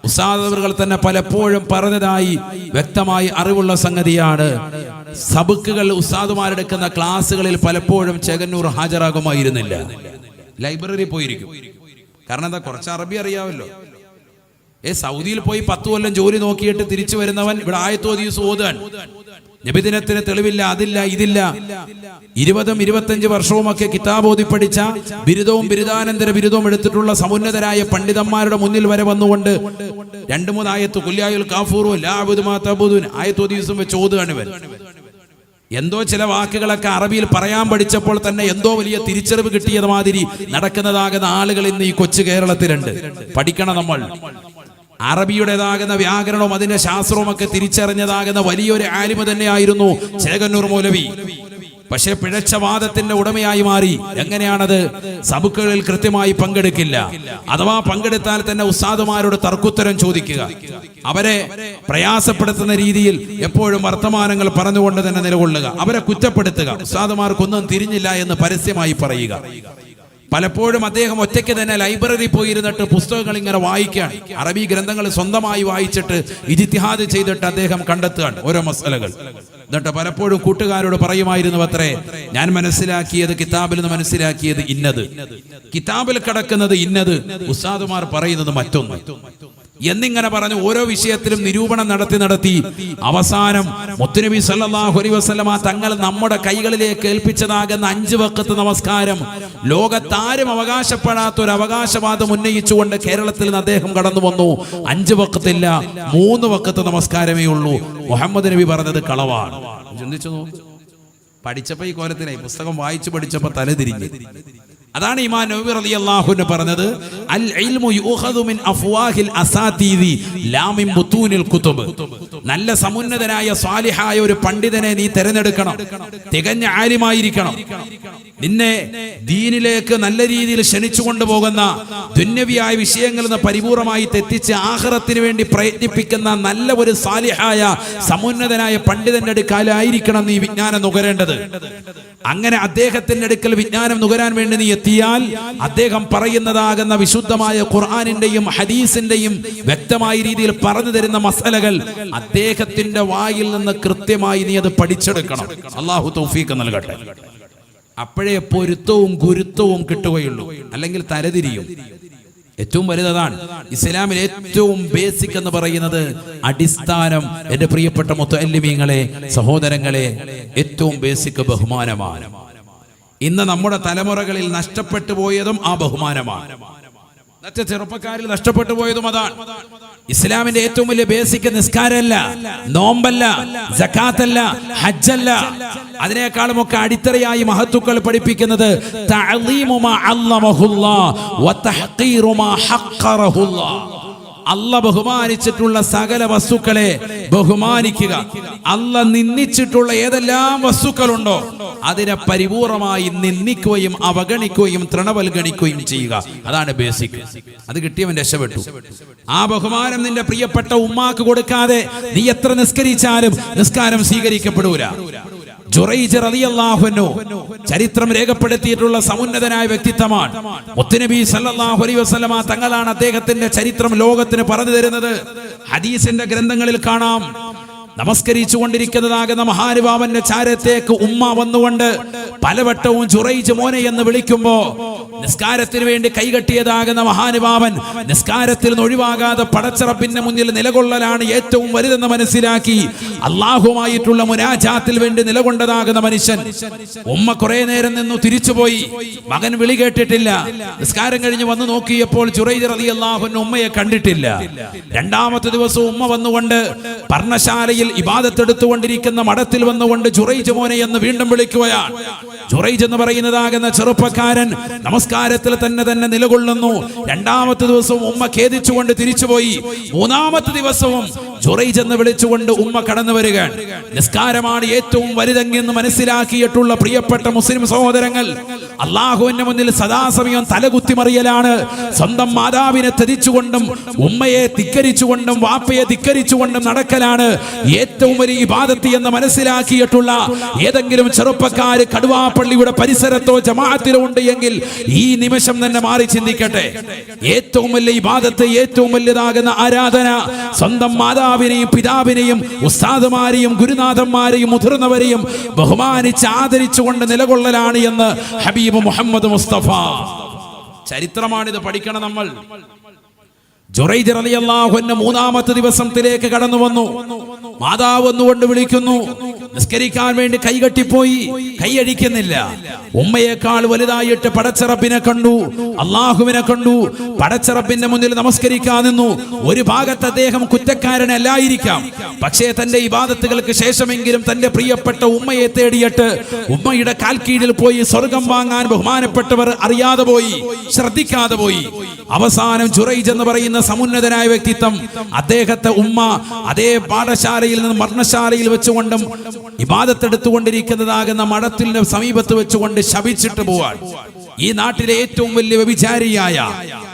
ഉസ്താദ് അവர்கள் തന്നെ പലപ്പോഴും പറഞ്ഞതായി വ്യക്തമായി അറിവുള്ള സംഗതിയാണ്. സബക്കുകൾ ഉസ്താദുമാരെടുക്കുന്ന ക്ലാസ്സുകളിൽ പലപ്പോഴും ചേകന്നൂർ ഹാജരാകുമായിരുന്നില്ല. ലൈബ്രറി പോയിരിക്കും. കാരണം എന്താ, കുറച്ച് അറബി അറിയാമല്ലോ. സൗദിയിൽ പോയി 10 കൊല്ലം ജോലി നോക്കിയിട്ട് തിരിച്ചു വരുന്നവൻ ഇവിടെ ആയത്തോദീസ് ഓതാൻ. നബിദിനത്തിന് തെളിവില്ല, അതില്ല, ഇതില്ല. 20-25 വർഷവുമൊക്കെ കിതാബ് ഓതി പഠിച്ച, ബിരുദവും ബിരുദാനന്തര ബിരുദവും എടുത്തിട്ടുള്ള സമുന്നതരായ പണ്ഡിതന്മാരുടെ മുന്നിൽ വരെ വന്നുകൊണ്ട് 2-3 ആയത്ത് കുല്യായുൽ കാഫൂറു ലാ അബ്ദു മാ തഅബുദൂൻ ആയത്തോദീസും വെച്ച് ഓതുകയാണ് ഇവൻ. എന്തോ ചില വാക്കുകളൊക്കെ അറബിയിൽ പറയാൻ പഠിച്ചപ്പോൾ തന്നെ എന്തോ വലിയ തിരിച്ചറിവ് കിട്ടിയത് മാതിരി നടക്കുന്നതാകുന്ന ആളുകൾ ഇന്ന് ഈ കൊച്ചു കേരളത്തിലുണ്ട്. പഠിക്കണം നമ്മൾ. അറബിയുടേതാകുന്ന വ്യാകരണവും അതിന്റെ ശാസ്ത്രവും ഒക്കെ തിരിച്ചറിഞ്ഞതാകുന്ന വലിയൊരു ആലിമ തന്നെയായിരുന്നു ചേകന്നൂർ മൗലവി. പക്ഷെ പിഴച്ച വാദത്തിന്റെ ഉടമയായി മാറി. എങ്ങനെയാണത്? സബുക്കുകളിൽ കൃത്യമായി പങ്കെടുക്കില്ല. അഥവാ പങ്കെടുത്താൽ തന്നെ ഉസ്താദുമാരോട് തർക്കുത്തരം ചോദിക്കുക, അവരെ പ്രയാസപ്പെടുത്തുന്ന രീതിയിൽ എപ്പോഴും വർത്തമാനങ്ങൾ പറഞ്ഞുകൊണ്ട് തന്നെ നിലകൊള്ളുക, അവരെ കുറ്റപ്പെടുത്തുക, ഉസ്താദുമാർക്കൊന്നും തിരിഞ്ഞില്ല എന്ന് പരസ്യമായി പറയുക. പലപ്പോഴും അദ്ദേഹം ഒറ്റയ്ക്ക് തന്നെ ലൈബ്രറി പോയിരുന്നിട്ട് പുസ്തകങ്ങൾ ഇങ്ങനെ വായിക്കുകയാണ്. അറബി ഗ്രന്ഥങ്ങൾ സ്വന്തമായി വായിച്ചിട്ട് ഇജ്തിഹാദ് ചെയ്തിട്ട് അദ്ദേഹം കണ്ടെത്തുകയാണ് ഓരോ മസലകൾ. എന്നിട്ട് പലപ്പോഴും കൂട്ടുകാരോട് പറയുമായിരുന്നു, അത്രേ ഞാൻ മനസ്സിലാക്കിയത്, കിതാബിൽ നിന്ന് മനസ്സിലാക്കിയത് ഇന്നത്, കിതാബിൽ കിടക്കുന്നത് ഇന്നത്, ഉസ്താദുമാർ പറയുന്നത് മറ്റൊന്ന് എന്നിങ്ങനെ പറഞ്ഞ് ഓരോ വിഷയത്തിലും നിരൂപണം നടത്തി അവസാനം മുത്തുനബി സല്ലല്ലാഹു അലൈഹി വസല്ലമ തങ്ങൾ നമ്മുടെ കൈകളിലേക്ക് ഏൽപ്പിച്ചതാകുന്ന 5 വഖത്ത് നമസ്കാരം ലോകത്താരും അവകാശപ്പെടാത്ത ഒരു അവകാശവാദം ഉന്നയിച്ചുകൊണ്ട് കേരളത്തിൽ നിന്ന് അദ്ദേഹം കടന്നു വന്നു. 5 വഖത്തില്ല, 3 വഖത്ത് നമസ്കാരമേ ഉള്ളൂ. മുഹമ്മദ് നബി പറഞ്ഞത് കളവാണ്. ചിന്തിച്ചു നോക്ക്. പഠിച്ചപ്പോ ഈ കോലത്തിനായി, പുസ്തകം വായിച്ചു പഠിച്ചപ്പോ തലതിരിഞ്ഞ്. അതാണ് ഇമാം നവവി റളിയല്ലാഹു അൻഹു പറഞ്ഞത്, അൽ ഇൽമു യുഖദു മിൻ അഫ്വാഹിൽ അസാതീദി ലാ മിൻ ബുതൂനിൽ കുതുബ്. നല്ല സമുന്നതനായ സ്വാലിഹായ ഒരു പണ്ഡിതനെ നീ തിരഞ്ഞെടുക്കണം. തികഞ്ഞ ആലിമായിരിക്കണം. നിന്നെ ദീനിലേക്ക് നല്ല രീതിയിൽ ക്ഷണിച്ചു കൊണ്ടുപോകുന്ന ദുന്യവിയായ വിഷയങ്ങളിൽ നിന്ന് പരിപൂർണമായി തെറ്റിച്ച് ആഖിറത്തിന് വേണ്ടി പ്രയത്നിപ്പിക്കുന്ന നല്ല ഒരു സാലിഹായ സമുന്നതനായ പണ്ഡിതന്റെ അടുക്കലായിരിക്കണം നീ വിജ്ഞാനം നുകരേണ്ടത്. അങ്ങനെ അദ്ദേഹത്തിന്റെ അടുക്കൽ വിജ്ഞാനം നുകരാൻ വേണ്ടി നീ എത്തിയാൽ അദ്ദേഹം പറയുന്നതാകുന്ന വിശുദ്ധമായ ഖുർആനിന്റെയും ഹദീസിന്റെയും വ്യക്തമായ രീതിയിൽ പറഞ്ഞു തരുന്ന മസലകൾ അദ്ദേഹത്തിന്റെ വായിൽ നിന്ന് കൃത്യമായി നീ അത് പഠിച്ചെടുക്കണം. അല്ലാഹു തൗഫീഖ് നൽകട്ടെ. അപ്പോഴേ പൊരുത്തവും ഗുരുത്വവും കിട്ടുകയുള്ളൂ, അല്ലെങ്കിൽ തരതിരിയും. ഏറ്റവും വലുതാണ് ഇസ്ലാമിൽ ഏറ്റവും ബേസിക് എന്ന് പറയുന്നത് അടിസ്ഥാനം. എന്റെ പ്രിയപ്പെട്ട മുത്തഅല്ലിമീങ്ങളെ, സഹോദരങ്ങളെ, ഏറ്റവും ബേസിക് ബഹുമാനമാണ്. ഇന്ന് നമ്മുടെ തലമുറകളിൽ നഷ്ടപ്പെട്ടു പോയതും ആ ബഹുമാനമാണ്. ഇന്നത്തെ ചെറുപ്പക്കാരിൽ നഷ്ടപ്പെട്ടു പോയതും അതാണ്. ഇസ്ലാമിന്റെ ഏറ്റവും വലിയ ബേസിക് നിസ്കാരമല്ല, നോമ്പല്ല, സകാത്തല്ല, ഹജ്ജല്ല. അതിനേക്കാളും ഒക്കെ അടിത്തറയായി മഹത്തുക്കൾ പഠിപ്പിക്കുന്നത് തഅലീമു മാ അല്ലമഹുല്ലാഹ് വ തഹ്ഖീറു മാ ഹഖറഹുല്ലാഹ്. അല്ലാഹ് ബഹുമാനിച്ചിട്ടുള്ള സകല വസ്തുക്കളെ ബഹുമാനിക്കുക. അല്ലാഹ് നിന്ദിച്ചിട്ടുള്ള ഏതെല്ലാം വസ്തുക്കളുണ്ടോ അതിനെ പരിപൂർണമായി നിന്ദിക്കുകയും അവഗണിക്കുകയും തൃണവൽഗണിക്കുകയും ചെയ്യുക. അതാണ് ബേസിക്. അത് കിട്ടിയവൻ രക്ഷപ്പെട്ടു. ആ ബഹുമാനം നിന്റെ പ്രിയപ്പെട്ട ഉമ്മാക്ക് കൊടുക്കാതെ നീ എത്ര നിസ്കരിച്ചാലും നിസ്കാരം സ്വീകരിക്കപ്പെടൂല. ജുറൈജ് റളിയല്ലാഹു അൻഹു ചരിത്രം രേഖപ്പെടുത്തിയിട്ടുള്ള സമുന്നതനായ വ്യക്തിത്വമാണ്. മുത്തുനബി സല്ലല്ലാഹു അലൈഹി വസല്ലമ തങ്ങളാണ് അദ്ദേഹത്തിന്റെ ചരിത്രം ലോകത്തിന് പറഞ്ഞു തരുന്നത്. ഹദീസിന്റെ ഗ്രന്ഥങ്ങളിൽ കാണാം, നമസ്കരിച്ചു കൊണ്ടിരിക്കുന്നതാകുന്ന മഹാനുഭാവന്റെ ചാരത്തേക്ക് ഉമ്മ വന്നുകൊണ്ട് പലവട്ടവും ജുറൈജ് മോനെ എന്ന് വിളിക്കുമ്പോ നിസ്കാരത്തിന് വേണ്ടി കൈകെട്ടിയതാകുന്ന മഹാനുഭാവൻ നിസ്കാരത്തിൽ നിന്ന് ഒഴിവാകാതെ പടച്ചറപ്പിന്റെ മുന്നിൽ നിലകൊള്ളലാണ് ഏറ്റവും വലുതെന്ന് മനസ്സിലാക്കി അള്ളാഹുമായിട്ടുള്ള മുനാജാത്തിൽ വേണ്ടി നിലകൊണ്ടതാകുന്ന മനുഷ്യൻ. ഉമ്മ കുറെ നേരം നിന്നു തിരിച്ചുപോയി. മകൻ വിളി കേട്ടിട്ടില്ല. നിസ്കാരം കഴിഞ്ഞ് വന്നു നോക്കിയപ്പോൾ ജുറൈജ് റളിയല്ലാഹു അൻഹു ഉമ്മയെ കണ്ടിട്ടില്ല. രണ്ടാമത്തെ ദിവസം ഉമ്മ വന്നുകൊണ്ട് പർണശാലയിൽ ഇബാദത്തെടുത്തുകൊണ്ടിരിക്കുന്ന മഠത്തിൽ വന്നുകൊണ്ട് ജുറൈജ് മോനെ എന്ന് വീണ്ടും വിളിക്കുകയാണ്. ജുറൈജ് എന്ന് പറയുന്നതാകുന്ന ചെറുപ്പക്കാരൻ നമസ്കാരത്തിൽ തന്നെ നിലകൊള്ളുന്നു. രണ്ടാമത്തെ ദിവസവും ഉമ്മ ഖേദിച്ചുകൊണ്ട് തിരിച്ചുപോയി. മൂന്നാമത്തെ ദിവസവും ജുറൈജ് എന്ന് വിളിച്ചുകൊണ്ട് ഉമ്മ കടന്നു വരികയാണ്. നിസ്കാരമാണ് ഏറ്റവും വലുതെന്ന് മനസ്സിലാക്കിയിട്ടുള്ള പ്രിയപ്പെട്ട മുസ്ലിം സഹോദരങ്ങൾ, അള്ളാഹുവിന്റെ മുന്നിൽ സദാസമയം തലകുത്തിമറിയലാണ്. സ്വന്തം മാതാവിനെ ത്യജിച്ചുകൊണ്ടും ഉമ്മയെ ധിക്കരിച്ചുകൊണ്ടും വാപ്പയെ ധിക്കരിച്ചുകൊണ്ടും നടക്കലാണ് ഏറ്റവും വലിയ ഇബാദത്ത് എന്ന് മനസ്സിലാക്കിയിട്ടുള്ള ഏതെങ്കിലും ചെറുപ്പക്കാര് കടുവാപ്പള്ളിയുടെ പരിസരത്തോ ജമാഅത്തിലോ ഉണ്ട് എങ്കിൽ ഈ നിമിഷം തന്നെ മാറി ചിന്തിക്കട്ടെ. ഏറ്റവും വലിയ ഇബാദത്ത്, ഏറ്റവും വലിയതാകുന്ന ആരാധന സ്വന്തം മാതാവിനെയും പിതാവിനെയും ഉസ്താദുമാരെയും ഗുരുനാഥന്മാരെയും മുതിർന്നവരെയും ബഹുമാനിച്ച് ആദരിച്ചുകൊണ്ട് നിലകൊള്ളലാണ് എന്ന് ഹബീബ് മുഹമ്മദ് മുസ്തഫ. ചരിത്രമാണിത്, പഠിക്കണം നമ്മൾ. ജുറൈജ് റളിയല്ലാഹു അൻഹു മൂന്നാമത്തെ ദിവസത്തിലേക്ക് കടന്നു വന്നു. മാതാവ് എന്നുകൊണ്ട് വിളിക്കുന്നു. നിസ്കരിക്കാൻ വേണ്ടി കൈകെട്ടിപ്പോയി, കൈയടിക്കുന്നില്ല. ഉമ്മയേക്കാൾ വലുതായിട്ട് പടച്ചറപ്പിനെ കണ്ടു, അള്ളാഹുവിനെ കണ്ടു. പടച്ചറപ്പിന്റെ മുന്നിൽ നമസ്കരിക്കാൻ നിന്നു. ഒരു ഭാഗത്ത് അദ്ദേഹം കുറ്റക്കാരനല്ലായിരിക്കാം, പക്ഷേ തന്റെ ഇബാദത്തുകൾക്ക് ശേഷമെങ്കിലും തന്റെ പ്രിയപ്പെട്ട ഉമ്മയെ തേടിയിട്ട് ഉമ്മയുടെ കാൽക്കീഴിൽ പോയി സ്വർഗം വാങ്ങാൻ ബഹുമാനപ്പെട്ടവർ അറിയാതെ പോയി, ശ്രദ്ധിക്കാതെ പോയി. അവസാനം ജുറൈജ് എന്ന് പറയുന്ന സമുന്നതനായ വ്യക്തിത്വം അദ്ദേഹത്തെ ഉമ്മ അതേ പാഠശാലയിൽ നിന്ന് മർണശാലയിൽ വെച്ചുകൊണ്ടും ഇബാദത്തെടുത്തുകൊണ്ടിരിക്കുന്നതാകുന്ന മഠത്തിന്റെ സമീപത്ത് വെച്ചുകൊണ്ട് ശപിച്ചിട്ട് പോവാൻ. ഈ നാട്ടിലെ ഏറ്റവും വലിയ വ്യഭിചാരിയായ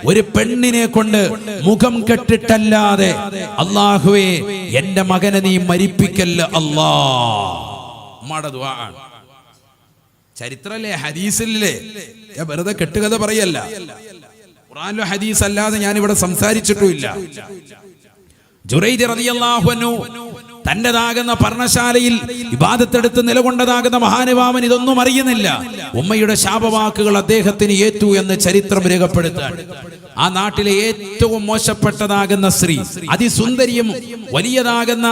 ഒരു പെണ്ണിനെ കൊണ്ട് മുഖം കെട്ടിട്ടല്ലാതെ അല്ലാഹുവേ എന്റെ മകനെ നീ മരിപ്പിക്കല്ല അല്ലാ. ഉമ്മയുടെ ദുആ ആണ്. ചരിത്രല്ലേ, ഹദീസില്ലേ, വെറുതെ കെട്ടുകഥ പറയല്ല. ഖുർആനിലോ ഹദീസ് അല്ലാതെ ഞാൻ ഇവിടെ സംസാരിച്ചിട്ടുമില്ല. ജുറൈജ് റളിയല്ലാഹു അൻഹു തന്റേതാകുന്ന പർണശാലയിൽ ഇബാദത്തെടുത്ത് നിലകൊണ്ടതാകുന്ന മഹാനുഭാവൻ ഇതൊന്നും അറിയുന്നില്ല. ഉമ്മയുടെ ശാപവാക്കുകൾ അദ്ദേഹത്തിന് ഏറ്റു എന്ന് ചരിത്രം രേഖപ്പെടുത്താൻ. ആ നാട്ടിലെ ഏറ്റവും മോശപ്പെട്ടതാകുന്ന സ്ത്രീ, അതിസുന്ദരിയും വലിയതാകുന്ന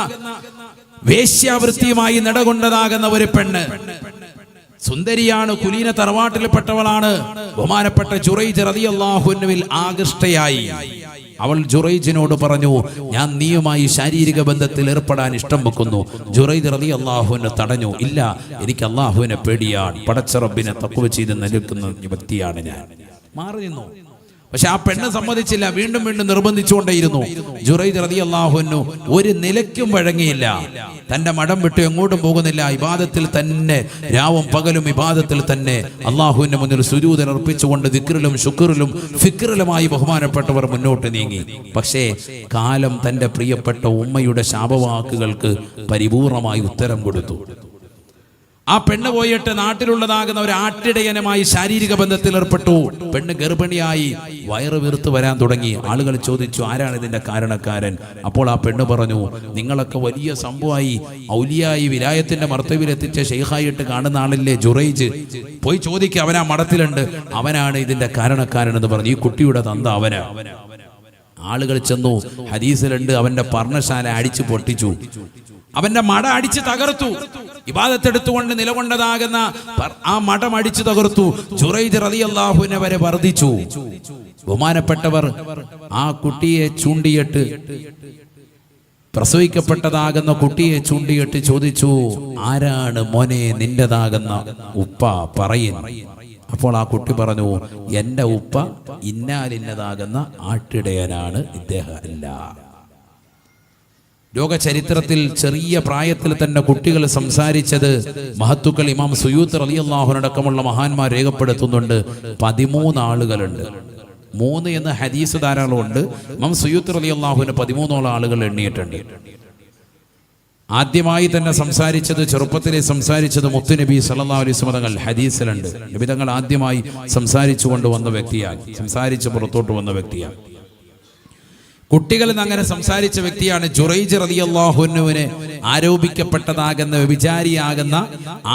വേശ്യാവൃത്തിയുമായി നിലകൊണ്ടതാകുന്ന ഒരു പെണ്ണ്, സുന്ദരിയാണ്, കുലീന തറവാട്ടിൽപ്പെട്ടവളാണ്. ബഹുമാനപ്പെട്ട ജുറൈജ് റളിയല്ലാഹു അൻഹുവിൽ ആകൃഷ്ടയായി. അവൾ ജുറൈജിനോട് പറഞ്ഞു, ഞാൻ നീയുമായി ശാരീരിക ബന്ധത്തിൽ ഏർപ്പെടാൻ ഇഷ്ടം വെക്കുന്നു. ജുറൈജ് റളിയല്ലാഹുവിനെ തടഞ്ഞു. ഇല്ല, എനിക്ക് അള്ളാഹുവിനെ പേടിയാണ്, പടച്ച റബ്ബിനെ തഖ്വ ചെയ്ത് നിൽക്കുന്ന വ്യക്തിയാണ് ഞാൻ. മാറി നിന്നു. പക്ഷെ ആ പെണ്ണ് സമ്മതിച്ചില്ല, വീണ്ടും വീണ്ടും നിർബന്ധിച്ചുകൊണ്ടേയിരുന്നു. ജുറൈജ് റളിയല്ലാഹു അൻഹു ഒരു നിലയ്ക്കും വഴങ്ങിയില്ല. തന്റെ മഠം വിട്ട് എങ്ങോട്ടും പോകുന്നില്ല. ഇബാദത്തിൽ തന്നെ, രാവും പകലും ഇബാദത്തിൽ തന്നെ അള്ളാഹുവിന്റെ മുന്നിൽ സുജൂദ് അർപ്പിച്ചുകൊണ്ട് ദിക്റിലും ശുക്റിലും ഫിക്റിലുമായി ബഹുമാനപ്പെട്ടവർ മുന്നോട്ട് നീങ്ങി. പക്ഷേ കാലം തന്റെ പ്രിയപ്പെട്ട ഉമ്മയുടെ ശാപവാക്കുകൾക്ക് പരിപൂർണമായി ഉത്തരം കൊടുത്തു. ആ പെണ്ണ് പോയിട്ട് നാട്ടിലുള്ളതാകുന്ന ഒരു ആട്ടിടയനുമായി ശാരീരിക ബന്ധത്തിൽ ഏർപ്പെട്ടു. പെണ്ണ് ഗർഭിണിയായി, വയറ് വീർത്ത് വരാൻ തുടങ്ങി. ആളുകൾ ചോദിച്ചു, ആരാണ് ഇതിന്റെ കാരണക്കാരൻ? അപ്പോൾ ആ പെണ്ണ് പറഞ്ഞു, നിങ്ങളൊക്കെ വലിയ സംഭവമായി ഔലിയായി വിലായത്തിന്റെ മർത്തബിലെത്തിച്ച ഷെയ്ഖായിട്ട് കാണുന്ന ആളില്ലേ ജുറൈജ്, പോയി ചോദിക്കുക, അവനാ മഠത്തിലുണ്ട്, അവനാണ് ഇതിന്റെ കാരണക്കാരൻ എന്ന് പറഞ്ഞു. ഈ കുട്ടിയുടെ തന്ത അവനാ. ആളുകൾ ചെന്നു, ഹദീസിലുണ്ട്, അവന്റെ പർണശാല അടിച്ചു പൊട്ടിച്ചു, അവന്റെ മട അടിച്ച് തകർത്തു. ഇബാദത്തെടുത്തുകൊണ്ട് നിലകൊണ്ടതാകുന്ന ആ മഠം അടിച്ചു തകർത്തു. ജുറൈജ് റളിയല്ലാഹുവിനെ വരെ വർദ്ധിച്ചു. ബഹുമാനപ്പെട്ടവർ ആ കുട്ടിയെ ചൂണ്ടിയിട്ട്, പ്രസവിക്കപ്പെട്ടതാകുന്ന കുട്ടിയെ ചൂണ്ടിയിട്ട് ചോദിച്ചു, ആരാണ് മോനെ നിന്റേതാകുന്ന ഉപ്പ, പറയുന്നു. അപ്പോൾ ആ കുട്ടി പറഞ്ഞു, എന്റെ ഉപ്പ ഇന്നാലിന്നതാകുന്ന ആട്ടിടയനാണ്, ഇദ്ദേഹം അല്ല. ലോക ചരിത്രത്തിൽ ചെറിയ പ്രായത്തിൽ തന്നെ കുട്ടികൾ സംസാരിച്ചത് മഹത്തുക്കൾ ഇമാം സുയൂത്ത് റളിയല്ലാഹു അൻഹു അടക്കമുള്ള മഹാന്മാർ രേഖപ്പെടുത്തുന്നുണ്ട്. 13 ആളുകളുണ്ട്. 3 എന്ന ഹദീസ് ധാരാളമുണ്ട്. ഇമാം സുയൂത്ത് റളിയല്ലാഹു അൻഹു 13 ആളുകൾ എണ്ണിയിട്ടുണ്ട്. ആദ്യമായി തന്നെ സംസാരിച്ചത്, ചെറുപ്പത്തിലെ സംസാരിച്ചത് മുത്തുനബി സല്ലല്ലാഹു അലൈഹി വസല്ലം തങ്ങൾ ഹദീസിലുണ്ട്. നബി തങ്ങൾ ആദ്യമായി സംസാരിച്ചു കൊണ്ടുവന്ന വ്യക്തിയാണ്, സംസാരിച്ച് പുറത്തോട്ട് വന്ന വ്യക്തിയാണ്. കുട്ടികളിൽ നിന്ന് അങ്ങനെ സംസാരിച്ച വ്യക്തിയാണ്. ജുറൈജ് റളിയല്ലാഹു അൻഹുവിനെ ആരോപിക്കപ്പെട്ടതാകുന്ന വ്യഭിചാരിയാകുന്ന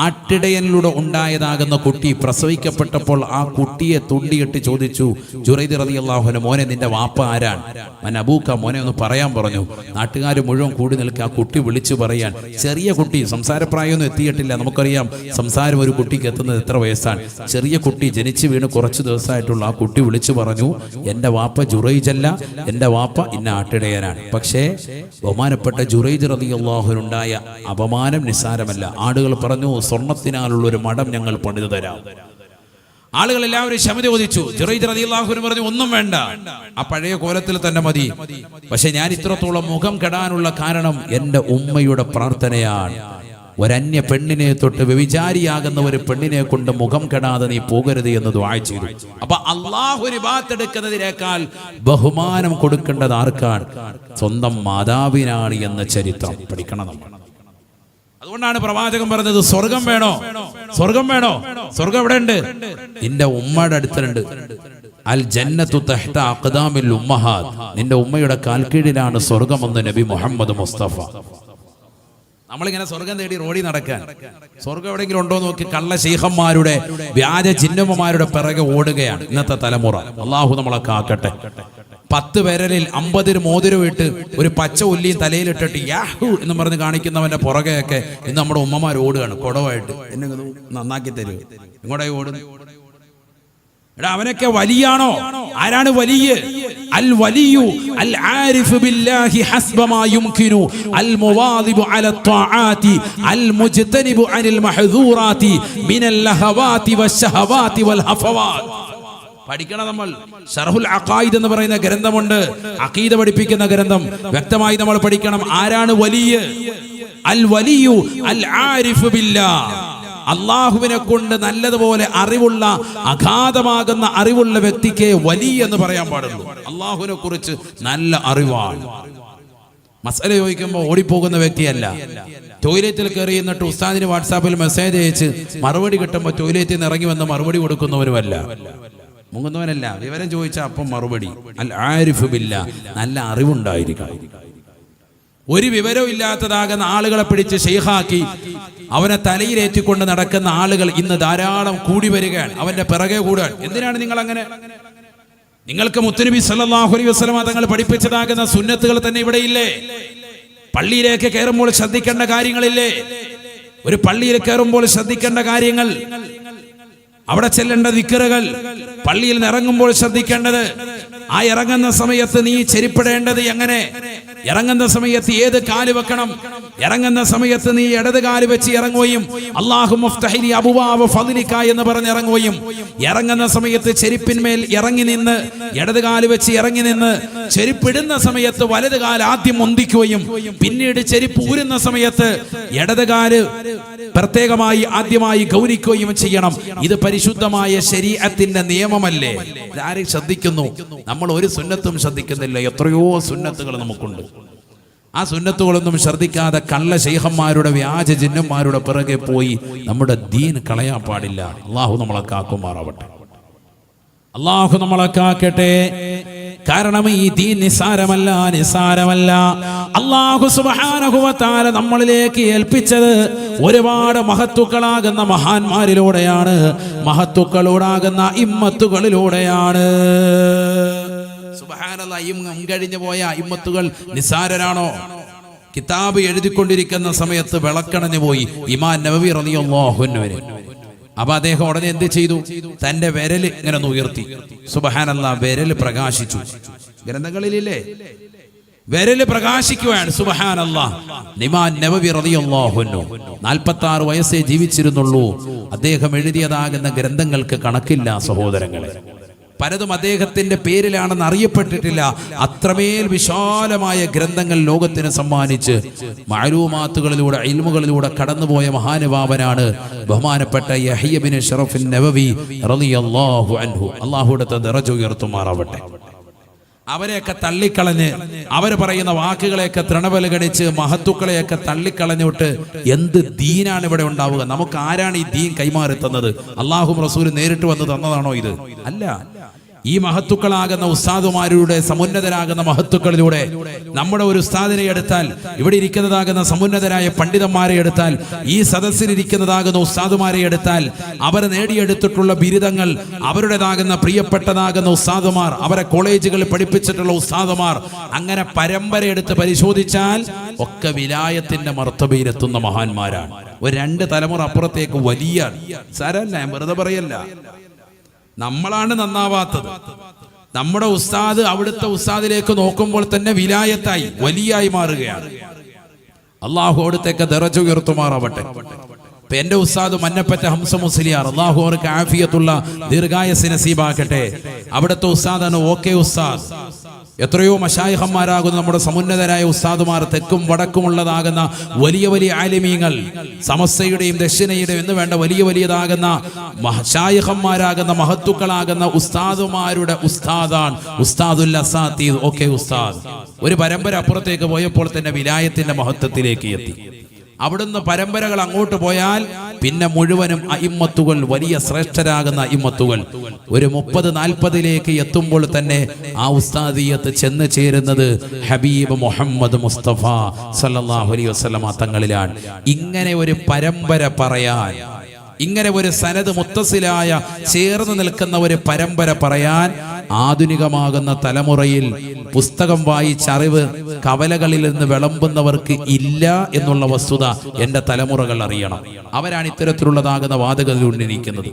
ആട്ടിടയനിലൂടെ ഉണ്ടായതാകുന്ന കുട്ടി പ്രസവിക്കപ്പെട്ടപ്പോൾ ആ കുട്ടിയെ തുണ്ടിയിട്ട് ചോദിച്ചു, ജുറൈജ് റളിയല്ലാഹു അൻഹു, മോനെ നിന്റെ വാപ്പ ആരാണ്? മൻ അബൂക്ക, മോനെ ഒന്ന് പറയാൻ പറഞ്ഞു. നാട്ടുകാർ മുഴുവൻ കൂടി നിൽക്കുക. ആ കുട്ടി വിളിച്ചു പറയാൻ. ചെറിയ കുട്ടി, സംസാരപ്രായമൊന്നും എത്തിയിട്ടില്ല. നമുക്കറിയാം സംസാരം ഒരു കുട്ടിക്ക് എത്തുന്നത് എത്ര വയസ്സാണ്. ചെറിയ കുട്ടി, ജനിച്ചു വീണ് കുറച്ച് ദിവസമായിട്ടുള്ള ആ കുട്ടി വിളിച്ചു പറഞ്ഞു, എന്റെ വാപ്പ ജുറൈജല്ല, എന്റെ വാപ്പ ഇന്ന ആട്ടിടയനാണ്. പക്ഷേ ബഹുമാനപ്പെട്ട ജുറൈജ് റളിയല്ലാഹുവിനുണ്ടായ അപമാനം നിസ്സാരമല്ല. ആളുകൾ പറഞ്ഞു, സ്വർണത്തിനാലുള്ള ഒരു മഠം ഞങ്ങൾ പണിതു തരാം. ആളുകൾ എല്ലാവരും ക്ഷമ ചോദിച്ചു. ജുറൈജ് റളിയല്ലാഹു അൻഹു പറഞ്ഞു, ഒന്നും വേണ്ട, ആ പഴയ കോലത്തിൽ തന്നെ മതി. പക്ഷെ ഞാൻ ഇത്രത്തോളം മുഖം കെടാനുള്ള കാരണം എന്റെ ഉമ്മയുടെ പ്രാർത്ഥനയാണ്. ഒരന്യ പെണ്ണിനെ തൊട്ട് വ്യഭിചാരിയാകുന്ന ഒരു പെണ്ണിനെ കൊണ്ട് മുഖം കെടാതെ നീ പോകരുത് എന്ന് ദുആ ചെയ്തു. അപ്പൊ അല്ലാഹു ഇബാദത്ത് എടുക്കുന്നതിനേക്കാൾ ബഹുമാനം കൊടുക്കേണ്ടത് ആർക്കാണ്? സ്വന്തം മാതാവിനാണ് എന്ന ചരിത്രം പഠിക്കണം നമ്മൾ. അതുകൊണ്ടാണ് പ്രവാചകൻ പറഞ്ഞത്, സ്വർഗം വേണോ? സ്വർഗം വേണോ? സ്വർഗം എവിടെ ഉണ്ട്? നിന്റെ ഉമ്മയുടെ അടുത്തുണ്ട്. അൽ ജന്നത്തു തഹ്ത അഖ്ദാമിൽ ഉമ്മഹാത്ത്, നിന്റെ ഉമ്മയുടെ കാൽക്കീഴിലാണ് സ്വർഗമെന്ന് നബി മുഹമ്മദ് മുസ്തഫ. നമ്മളിങ്ങനെ സ്വർഗം തേടി റോഡിൽ നടക്കാൻ, സ്വർഗം എവിടെയെങ്കിലും ഉണ്ടോ നോക്കി കള്ള ശൈഖന്മാരുടെ വ്യാജ ചിഹ്നമ്മമാരുടെ പിറകെ ഓടുകയാണ് ഇന്നത്തെ തലമുറ. അള്ളാഹു നമ്മളെ കാക്കട്ടെ. 10 വിരലിൽ 50 മോതിരം ഇട്ട് ഒരു പച്ച ഉല്ലിയും തലയിലിട്ടിട്ട് യാഹു എന്ന് പറഞ്ഞ് കാണിക്കുന്നവന്റെ പുറകെയൊക്കെ ഇന്ന് നമ്മുടെ ഉമ്മമാർ ഓടുകയാണ് കുടവായിട്ട്. എന്നെ നന്നാക്കി തരൂ, ഇങ്ങോട്ടായി ഓടുന്നു. എടാ, അവനൊക്കെ വലിയാണോ? ആരാണ് വലിയ? അൽ വലിയു അൽ ആരിഫു ബില്ലാഹി ഹസ്ബമാ യുംകിനു അൽ മുവാദിബു അല ത്വാആതി അൽ മുജ്തനിബു അനിൽ മഹ്ദൂറാതി മിനൽ ലഹവാതി വശഹവാതി വൽ ഹഫവാത്. പഠിക്കണം നമ്മൾ. ശർഹുൽ അഖായിദ് എന്ന് പറയുന്ന ഗ്രന്ഥമുണ്ട്, അഖീദ പഠിപ്പിക്കുന്ന ഗ്രന്ഥം. വ്യക്തമായി നമ്മൾ പഠിക്കണം. ആരാണ് വലിയ? അൽ വലിയു അൽ ആരിഫു ബില്ലാഹ്, അള്ളാഹുവിനെ കൊണ്ട് നല്ലതുപോലെ അറിവുള്ള, അഗാധമാകുന്ന അറിവുള്ള വ്യക്തിക്ക് വലിയ എന്ന് പറയാൻ പാടുള്ളൂ. അള്ളാഹുവിനെ കുറിച്ച് നല്ല അറിവാണ്. മസല ചോദിക്കുമ്പോൾ ഓടിപ്പോകുന്ന വ്യക്തിയല്ല. ടോയ്ലറ്റിൽ കയറി എന്നിട്ട് ഉസ്താദിന് വാട്സാപ്പിൽ മെസ്സേജ് അയച്ച് മറുപടി കിട്ടുമ്പോൾ ടോയ്ലറ്റിൽ നിന്ന് ഇറങ്ങി വന്ന് മറുപടി കൊടുക്കുന്നവരുമല്ല, മുങ്ങുന്നവനല്ല. വിവരം ചോദിച്ചാൽ അപ്പം മറുപടി. അൽ ആരിഫു ബില്ലാഹ്, നല്ല അറിവുണ്ടായിരിക്കണം. ഒരു വിവരവും ഇല്ലാത്തതാകുന്ന ആളുകളെ പിടിച്ച് ശൈഖാക്കി അവനെ തലയിലേറ്റിക്കൊണ്ട് നടക്കുന്ന ആളുകൾ ഇന്ന് ധാരാളം കൂടി വരികയാണ്. അവന്റെ പിറകെ കൂടാൻ. എന്തിനാണ് നിങ്ങൾ അങ്ങനെ? നിങ്ങൾക്ക് മുത്തുനബി സല്ലല്ലാഹു അലൈഹി വസല്ലം തങ്ങൾ പഠിപ്പിച്ചതാകുന്ന സുന്നത്തുകൾ തന്നെ ഇവിടെ ഇല്ലേ? പള്ളിയിലേക്ക് കയറുമ്പോൾ ശ്രദ്ധിക്കേണ്ട കാര്യങ്ങളില്ലേ? ഒരു പള്ളിയിൽ കയറുമ്പോൾ ശ്രദ്ധിക്കേണ്ട കാര്യങ്ങൾ, അവിടെ ചെല്ലേണ്ട ദിക്റുകൾ, പള്ളിയിൽ നിന്ന് ഇറങ്ങുമ്പോൾ ശ്രദ്ധിക്കേണ്ടത്, ആ ഇറങ്ങുന്ന സമയത്ത് നീ ചെരിപ്പിടേണ്ടത് എങ്ങനെ, ഇറങ്ങുന്ന സമയത്ത് ഏത് കാല് വെക്കണം, ഇറങ്ങുന്ന സമയത്ത് നീ ഇടത് കാല് വെച്ച് ഇറങ്ങുകയും അല്ലാഹുമ്മ ഫ്തഹ്ലി അബ്വാബ ഫദ്ലിക എന്ന് പറഞ്ഞ് ഇറങ്ങുകയും, ഇറങ്ങുന്ന സമയത്ത് ചെരിപ്പിന്മേൽ ഇറങ്ങി നിന്ന് ഇടത് കാല് വെച്ച് ഇറങ്ങി നിന്ന് ചെരിപ്പിടുന്ന സമയത്ത് വലത് കാല് ആദ്യം ഒന്തിക്കുകയും പിന്നീട് ചെരിപ്പ് ഊരുന്ന സമയത്ത് ഇടത് കാല് പ്രത്യേകമായി ആദ്യമായി ഗൗനിക്കുകയും ചെയ്യണം. ഇത് പരിശുദ്ധമായ ശരീഅത്തിന്റെ നിയമമല്ലേ? ഇതാരും ശ്രദ്ധിക്കുന്നു? നമ്മൾ ഒരു സുന്നത്തും ശ്രദ്ധിക്കുന്നില്ല. എത്രയോ സുന്നത്തുകൾ നമുക്കുണ്ട്. ആ സുന്നത്തുകളൊന്നും ശ്രദ്ധിക്കാതെ കള്ള ശൈഖന്മാരുടെ വ്യാജ ജിന്നന്മാരുടെ പിറകെ പോയി നമ്മുടെ ദീൻ കളയാൻ പാടില്ല. അള്ളാഹു നമ്മളെ കാക്കുമാറാവട്ടെ. അള്ളാഹു നമ്മളെ കാക്കട്ടെ. കാരണം ഈ ദീൻ നിസാരമല്ല, നിസാരമല്ല. അല്ലാഹു സുബ്ഹാനഹു വ തആല നമ്മളിലേക്ക് ഏൽപ്പിച്ചത് ഒരുപാട് മഹത്തുക്കളാകുന്ന മഹാന്മാരിലൂടെയാണ്, മഹത്തുക്കളോടാകുന്ന ഇമ്മത്തുകളിലൂടെയാണ്. സുബ്ഹാനല്ലാഹ്, കഴിഞ്ഞു പോയ ഇമ്മത്തുകൾ നിസാരരാണോ? കിതാബ് എഴുതിക്കൊണ്ടിരിക്കുന്ന സമയത്ത് വിളക്കണഞ്ഞു പോയി ഇമാം നവവി റളിയല്ലാഹു അൻഹു. അപ്പൊ അദ്ദേഹം ഉടനെ എന്ത് ചെയ്തു? തന്റെ വിരൽ ഇങ്ങനെ ഉയർത്തി. സുബ്ഹാനല്ലാഹ്, വിരൽ പ്രകാശിച്ചു. ഗ്രന്ഥങ്ങളിലില്ലേ വിരൽ പ്രകാശിക്കുകയാണ്. സുബ്ഹാനല്ലാഹ്. ഇമാം നവവി റളിയല്ലാഹു അൻഹു 46 വയസ്സേ ജീവിച്ചിരുന്നുള്ളൂ. അദ്ദേഹം എഴുതിയതാകുന്ന ഗ്രന്ഥങ്ങൾക്ക് കണക്കില്ല സഹോദരങ്ങളെ. പലതും അദ്ദേഹത്തിന്റെ പേരിലാണെന്ന് അറിയപ്പെട്ടിട്ടില്ല. അത്രമേൽ വിശാലമായ ഗ്രന്ഥങ്ങൾ ലോകത്തിന് സമ്മാനിച്ച് മഅലൂമാത്തുകളിലൂടെ ഇൽമുകളിലൂടെ കടന്നുപോയ മഹാനുഭാവനാണ് ബഹുമാനപ്പെട്ട യഹ്യ ബിൻ ശറഫ് നവവി റളിയല്ലാഹു അൻഹു. അല്ലാഹുവിന്റെ ദറജ ഉയർത്തുമാറാവട്ടെ. അവരെയൊക്കെ തള്ളിക്കളഞ്ഞ്, അവർ പറയുന്ന വാക്കുകളെയൊക്കെ തൃണബലഗണിച്ച് മഹത്തുക്കളെയൊക്കെ തള്ളിക്കളഞ്ഞിട്ട് എന്ത് ദീനാണ് ഇവിടെ ഉണ്ടാവുക? നമുക്ക് ആരാണ് ഈ ദീൻ കൈമാറി തന്നത്? അല്ലാഹു റസൂൽ നേരിട്ട് വന്ന് തന്നതാണോ ഇത്? അല്ല. ഈ മഹത്തുക്കളാകുന്ന ഉസ്താദുമാരുടെ സമുന്നതരാകുന്ന മഹത്തുക്കളിലൂടെ നമ്മുടെ ഒരു ഉസ്താദിനെ എടുത്താൽ, ഇവിടെ ഇരിക്കുന്നതാകുന്ന സമുന്നതരായ പണ്ഡിതന്മാരെ എടുത്താൽ, ഈ സദസ്സിലിരിക്കുന്നതാകുന്ന ഉസ്താദുമാരെ എടുത്താൽ, അവർ നേടിയെടുത്തിട്ടുള്ള ബിരുദങ്ങൾ, അവരുടേതാകുന്ന പ്രിയപ്പെട്ടതാകുന്ന ഉസ്താദുമാർ, അവരെ കോളേജുകളിൽ പഠിപ്പിച്ചിട്ടുള്ള ഉസ്താദുമാർ, അങ്ങനെ പരമ്പര എടുത്ത് പരിശോധിച്ചാൽ ഒക്കെ വിലായത്തിന്റെ മർത്തബയിലെത്തുന്ന മഹാന്മാരാണ്. ഒരു 2 തലമുറ അപ്പുറത്തേക്ക് വലിയ സാരല്ല, വെറുതെ പറയല്ല. നമ്മളാണ് നന്നാവാത്തത്. നമ്മുടെ ഉസ്താദ് അവിടുത്തെ ഉസ്താദിലേക്ക് നോക്കുമ്പോൾ തന്നെ വിലായത്തായി വലിയായി മാറുകയാണ്. അള്ളാഹു അവിടുത്തേക്ക് ദറജ ഉയർത്തുമാറാവട്ടെ. എന്റെ ഉസ്താദ് മന്നപ്പറ്റ ഹംസ മുസ്ലിയാർ, അള്ളാഹു അവർക്ക് ആഫിയത്തുള്ള ദീർഘായുസ്സ് നസീബാക്കട്ടെ. അവിടുത്തെ ഉസ്താദാണ് ഓക്കെ ഉസ്താദ്. എത്രയോ മശായിഖന്മാരാകുന്ന നമ്മുടെ സമുന്നതരായ ഉസ്താദുമാർ, തെക്കും വടക്കുമുള്ളതാകുന്ന വലിയ വലിയ ആലിമീങ്ങൾ, സമസ്തയുടെയും ദക്ഷിണയുടെയും എന്ന് വേണ്ട വലിയ വലിയതാകുന്ന മശായിഖന്മാരാകുന്ന മഹത്തുക്കളാകുന്ന ഉസ്താദുമാരുടെ ഉസ്താദാണ് ഉസ്താദുൽ അസാത്തീദ് ഓക്കെ ഉസ്താദ്. ഒരു പരമ്പര അപ്പുറത്തേക്ക് പോയപ്പോൾ തന്നെ വിലായത്തിന്റെ മഹത്വത്തിലേക്ക് എത്തി. അവിടുന്ന് പരമ്പരകൾ അങ്ങോട്ട് പോയാൽ പിന്നെ മുഴുവനും അഇമ്മത്തുകൾ, വലിയ ശ്രേഷ്ഠരാകുന്ന അഇമ്മത്തുകൾ. ഒരു 30-40 എത്തുമ്പോൾ തന്നെ ആ ഉസ്താദിയത്ത് ചെന്ന് ചേരുന്നത് ഹബീബ് മുഹമ്മദ് മുസ്തഫ സല്ലല്ലാഹു അലൈഹി വസല്ലമ തങ്ങളിലാണ്. ഇങ്ങനെ ഒരു പരമ്പര പറയാൻ, ഇങ്ങനെ ഒരു സനദ് മുത്തസിലായ ചേർന്ന് നിൽക്കുന്ന ഒരു പരമ്പര പറയാൻ ആധുനികമാകുന്ന തലമുറയിൽ പുസ്തകം വായിച്ചറിവ് കവലകളിൽ നിന്ന് വിളമ്പുന്നവർക്ക് ഇല്ല എന്നുള്ള വസ്തുത എന്റെ തലമുറകൾ അറിയണം. അവരാണ് ഇത്തരത്തിലുള്ളതാകുന്ന വാദഗതിയിലിരിക്കുന്നത്.